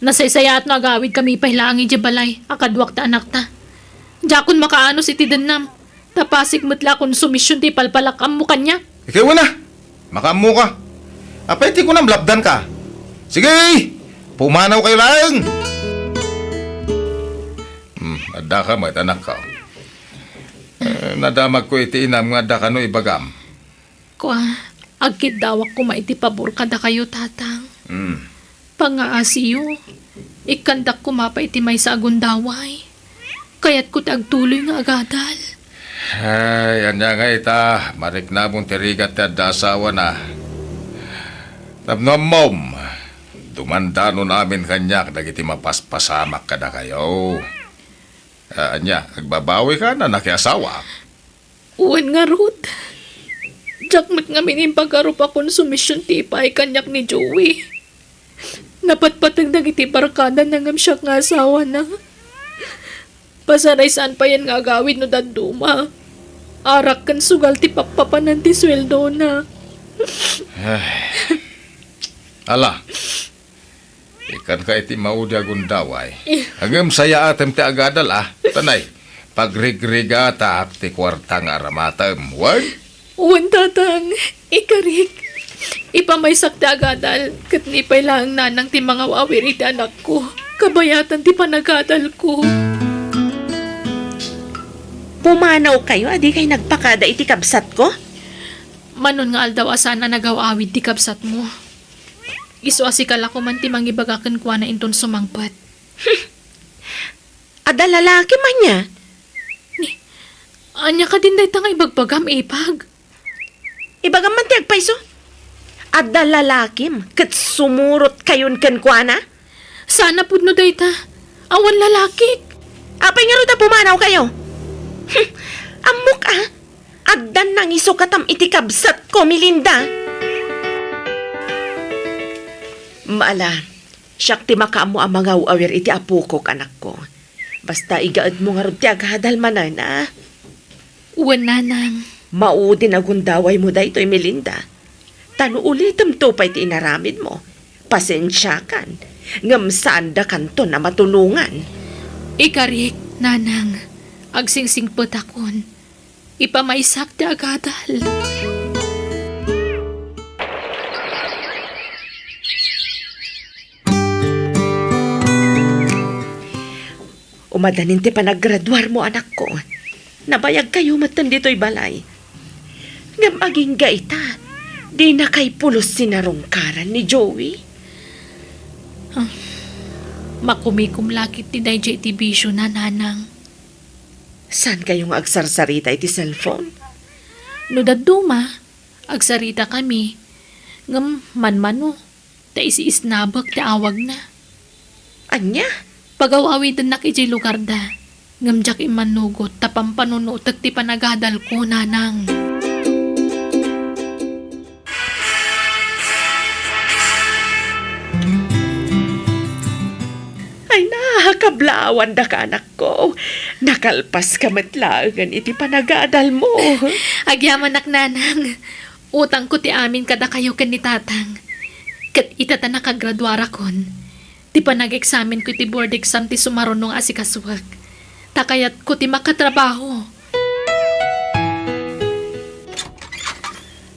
Nasaysaya at nagawid kami pahilangi di balay. Akadwak ta anak ta. Jakon makaano si tidanam. Tapasik matla konsumisyon ti palpalakam mo kanya.
Ikaw na. Makamu ka. Apay ti ko nang labdan ka. Sige! Pumanaw kayo lang! Adda ka mo, anak ka. Nadamag ko iti inam nga adda ka no ibagam.
Kwa, agkit dawak ko maiti pabor kada kayo tatang. Pangaasiyo, ikandak ko mapay ti may sa agundaway. Kaya't ko tagtuloy nga agadal.
Ay, anya nga ita. Marik na mong tirigat at dasawa na. Tapno mom, dumandano namin kanyak dagiti mapaspasamak kada kayo. Anya, agbabawi ka na nakiasawa.
Uwan nga Ruth. Jakmat nga minim pagkarupa konsumisyon tipay kanyak ni Joey. Napatpatag dagiti barkada nangam siya nga asawa na. Pasaray saan pa yan nga agawid no daduma. Arak kan sugal ti papapanan ti sweldo na.
Ala, ikan ka iti maudi agundaway. Hanggang saya atem ti agadal Tanay, pagrigrigata ta ti kwarta nga aramatem. Wag?
Uwan tatang, ikarik. Ipamaysak ti agadal, kat nipay lang nanang ti mga wawir iti anak ko. Kabayatan ti panagadal ko.
Pumanaw kayo, adi kayo nagpakada iti kabsat ko?
Manon nga aldaw asana nagawawid ti kabsat mo. Isu asikala ko man ti mangibagakan kwa na inton sumangpat.
Ada lalaki man niya.
Anya ka din dahi tangay bagbagam ipag.
Ibagam man ti agpaiso. Ada lalakim, kat sumurot kayon kan kwa na?
Sana pud no dahi ta. Awan lalaki.
Apay nga rin pumanaw kayo. Amok Addan nang iso katam iti kabsat ko, Melinda. Maala, siyak ti makaamo ang mga uawir iti apo ko, anak ko. Basta igaad mo nga rin ti aghadal manan,
Uwan nanang.
Maudi na gundaway mo da ito'y Melinda. Tano ulitam to pa iti inaramid mo. Pasensya kan. Ngam saan da kanto na matulungan.
Ikarik, nanang. Agsingsing putakon. Ipamaysak ti agadal.
Umadanin ti panaggraduar mo, anak ko. Nabayag kayo matan dito'y balay. Ngam aging gaita, di na kay pulos sinarungkaran ni Joey.
Makumikumlakit ti DJ Tibisyo na nanang.
San kayong agsarsarita iti cellphone?
No daduma, agsarita kami. Ngam manmano, ta isi-isnabak ti awag na.
Anya?
Pagawawidan na kiti lugar da. Ngam jak imanugot tapang panunutak ti panagadal ko nanang.
Ay nakakablawan da ka anak ko. Nakalpas ka matlaangan iti panagadal mo.
Agyaman nak nanang. Utang ko ti amin kada kayo ken ni tatang. Kat itata nakagradwara kon. Ti pa nag-examen ko ti board exam ti sumaron nung asikaswag. Takayat ko ti makatrabaho.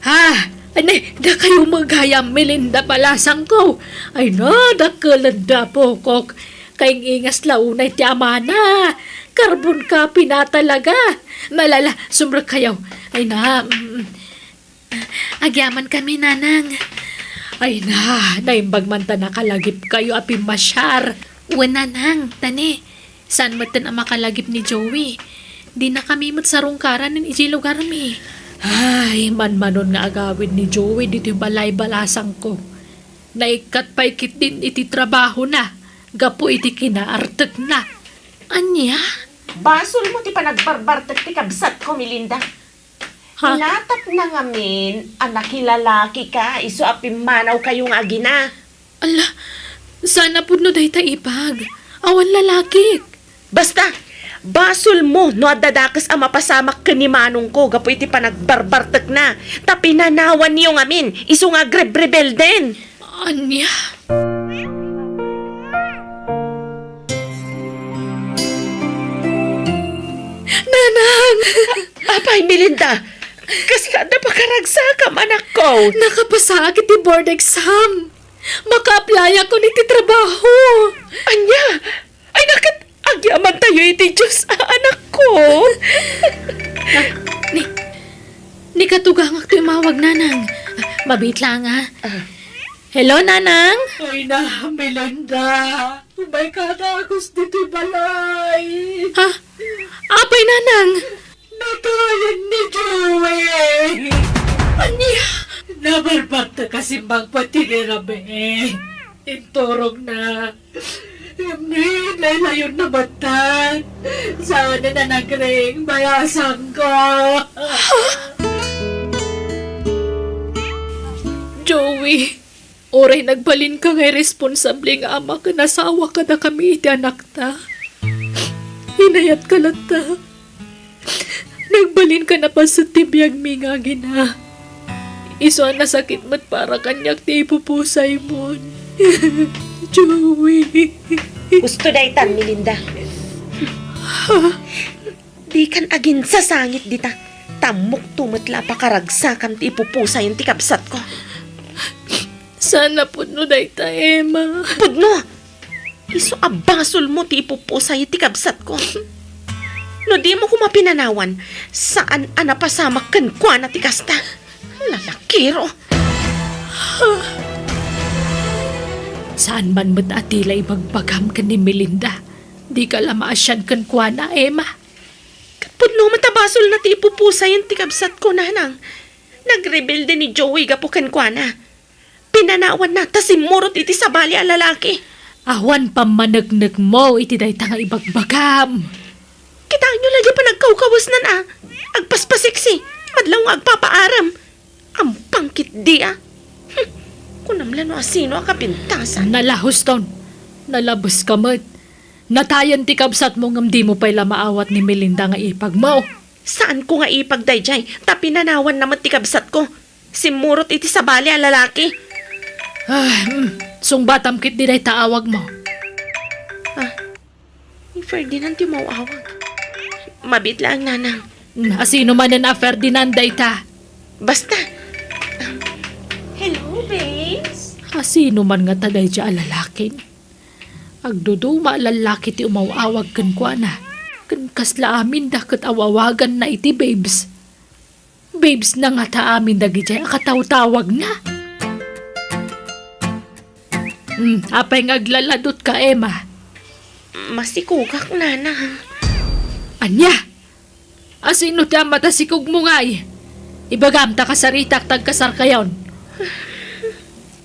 Ha! Anay, da kayo maghayam Melinda palasang ko. Ay na, dakalanda po kok. Kayong ingas launay ti amana. Karbon ka pinatalaga. Malala, sumrag kayo. Ay na, agyaman kami nanang. Ay na, naimbag man ta nakalagip kayo api masyar. Uwan nanang, tani. Saan matan ang makalagip ni Joey? Di na kami matsarungkaran ng iji lugar mi. Ay, manmanon nga agawid ni Joey dito yung balay-balasang ko. Naikat pa ikit din iti trabaho na. Gapo iti kinaartag na. Anya?
Basol mo ti panagbarbartag ti kabsat ko, Melinda.
Ha?
Inatap na ngamin, anak kilalaki ka, iso apimanaw kayong agina.
Ala, sana po no dahi ta ipag. Awan lalaki.
Basta, basol mo, no adadakas ang mapasamak ka ni manong ko, gapo iti panagbarbartag na. Tapinanawan niyo ngamin, iso nga greb-rebel din.
Anya? Nanang!
Apay, Melinda, kasi kada pakaragsa ka, anak ko.
Nakapasa ti board exam. Maka-apply ako niti trabaho.
Anya, ay nakit, agyaman tayo iti Diyos, anak ko.
Ni katugangak to imawag nanang. Mabit lang ha. Hello nanang?
Ay na, Melinda. Umay ka na, gusto dito balay.
Ha? Apay nanang?
Natayan ni Joey.
Anya?
Nabarbat na kasi magpati ni Rabe. Inturog na. Hindi, lalayon na batan. Sana na nagring bayasan ko.
Joey, oray nagbalin ka ngay responsable nga ama ka nasawa ka na kami iti anak ta. Hinayat ka lang ta. Nagbalin ka na pa sa tibiyag mi nga gina. Iso ang nasakit mo't para kanyak ti ipupusay mo. Joey.
Gusto na itan, Melinda. Di kan agin sa sangit dita. Tamok tumatla pa karagsakan ti ipupusa yung tikabsat ko.
Sana pudno day ta, Emma.
Pudno! Iso abasol mo ti ipupusa yung tikabsat ko. No di mo ko mapinanawan, saan anapasamak kan kwa na tikasta. Lalakiro.
Saan man mo't atila ibagbagam ka ni Melinda? Di ka lamaasyan kan kwa na, Emma.
Pudno matabasol na ti ipupusa yung tikabsat ko, nanang. Nagrebelde ni Joey gapo kan kwa na. Pinanawan na, tasimurot iti sabali ang lalaki.
Awan pamanagnag mo, iti day tanga ibagbagam.
Kita nyo lagi pa nagkaukawas na na. Agpaspasiksi, madlaw nga agpapaaram. Ang pangkit di Kunamlan no asino ang kapintasan.
Nalahos ton. Nalabos ka mo't. Natayan ti kabsat mo ngam di mo pa'y lamaawat ni Melinda nga ipag mo.
Saan ko nga ipagdayjay? Tapinanawan naman ti kabsat ko. Simurot iti sabali ang lalaki.
Sungbatam kit di day taawag mo.
Ni Ferdinand yung mauawag. Mabit lang, nanang.
Asino man na Ferdinand day ta.
Basta. Hello, babes?
Asino man nga taday dya alalakin. Agduduma lalaki ti umawawag kan kwa na. Kan kasla amin dakat awawagan na iti babes. Babes na nga ta amin dagi dya akataw-tawag na. Apay ngaglaladot ka, Emma.
masikugak nanang.
Anya! Asino ti mata sikog mo nga eh. Ibagam ta kasaritak tagkasar kayon.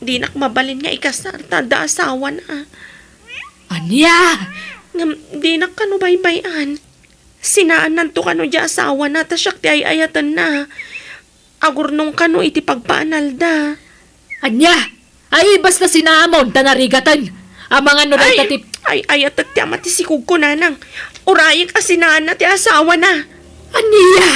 Di nak mabalin nga ikasar, tada asawa na.
Anya!
Ngam, di nak kano baybayan. Sinaan nanto kano di asawa na, tasyak ti ayayatan na. Agur nung kano iti pagpaanalda.
Anya! Ay, basta sinamon, tanarigatan. Ang mga nuray tatip.
Ay, ayatat ti ama ti sikog ko nanang. Urayag ka sinaan na ti asawa na.
Aniya!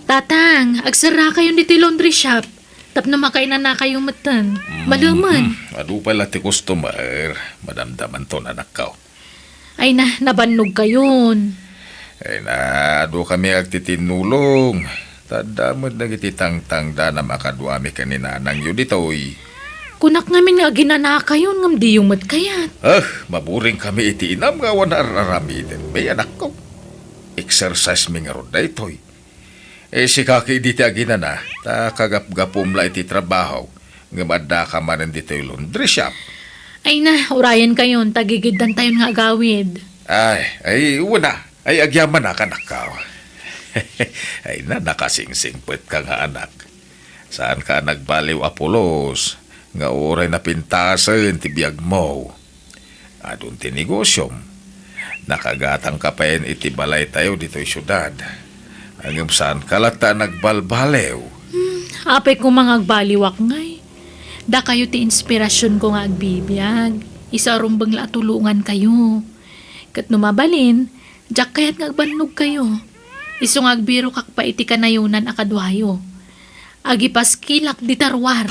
Tatang, agsara kayo dito laundry shop. Tapno makainan na kayong matan. Maluman.
Adu pala ti customer. Madamdaman to na nakaw.
Ay na, nabannog kayon.
Ay na, adu kami agtitinulong. Tadamod na gititang-tang da na makaduami kanina nang yun ditoy.
Kunak ngamin nga ginana kayon ngam di yung mat kayat.
Maburing kami iti inam nga wan araramiden. May anak ko. Exercise mi nga ron da itoy. Si kaki diti aginana, ta kagap-gapom la iti trabaho. Nga madda ka man ditoy laundry shop.
Ay na, urayan kayon, tagigiddan tayo nga agawid.
Ay, wala. Ay, agyaman na ka nakaw. Ay na, nakasingsingpet ka nga anak. Saan ka nagbaliw Apolos? Nga oray na pintasan ti biyag mo. Adun ti negosyom. Nakagatang kapain iti balay tayo dito'y syudad. Hanggang saan kalata nagbalbalew.
Apay ko mga agbaliwak ngay. Da kayo ti inspirasyon ko nga agbibiyag. Isa rumbang la tulungan kayo. Kat numabalin, jak kayat nga agbannog kayo. Iso nga agbiro kak pa iti kanayunan akadwayo. Agipas kilak di tarwar.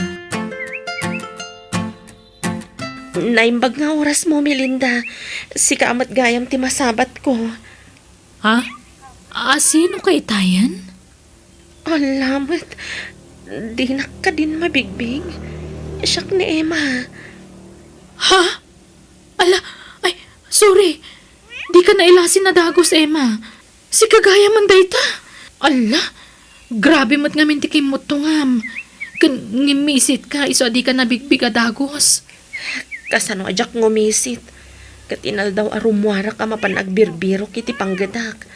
Naimbag nga oras mo, Melinda. Si kaamat gayam ti masabat ko.
Ha? Sino kay tayan?
Alamat. Di na ka din mabigbig. Siyak ni Emma.
Ha? Ala, ay, sorry. Di ka nailasin na dagos, Emma. Si kagaya man dayta. Ala, grabe mat nga minti kimot tungam. Ngimisit ka, iso di ka nabigbig a dagos.
Kasano ajak ngumisit. Katinal daw arumwara ka mapanagbirbiro kiti panggadak.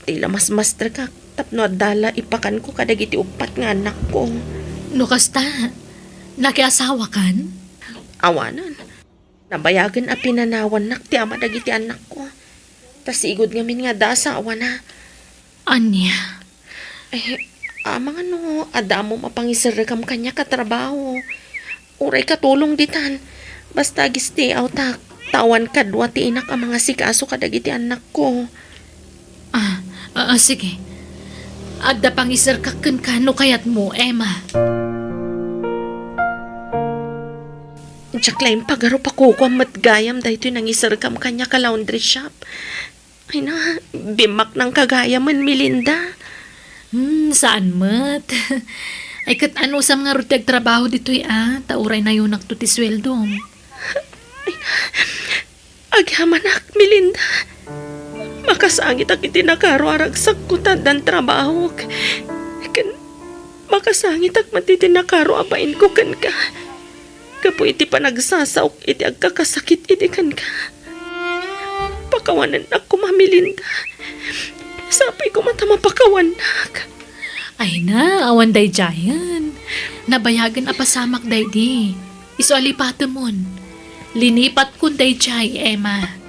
Tila mas ka. Tapno adala ipakan ko kadagiti upat nga anak ko.
No kasta, nakiasawa kan?
Awanan. Nabayagan a pinanawan nak ti ama dagiti anak ko. Tas igod ngamin nga dasa awana.
Anya?
Amang adamo mapangisiragam kanya katrabaho. Uray katulong ditan. Basta stay out tak. Tawan kadwa ti inak ang mga sikaso kadagiti anak ko.
Sige. Agda pangisir kakan kano kayat mo, Emma.
Diyak lang pagaro pa ko ang matgayam dahil ito nang isargam kanya ka laundry shop. Ay na, bimak ng kagayaman, Melinda.
Saan mat? Ay kat ano sa mga ruteg trabaho dito'y tauray na yun nagtutisweldo.
Agyamanak, Melinda. Makasangit ak itinakaro aragsak ko tandang trabaho. Makasangit ak matitinakaro apain ko kan ka. Kapo iti panagsasaok iti agkakasakit iti kan ka. Pakawanan ako, Melinda. Sapay ko matama pakawanak.
Ay na, awan day jayan. Nabayagan apasamak day di. Iso alipata mon. Linipat kun day jay, Emma.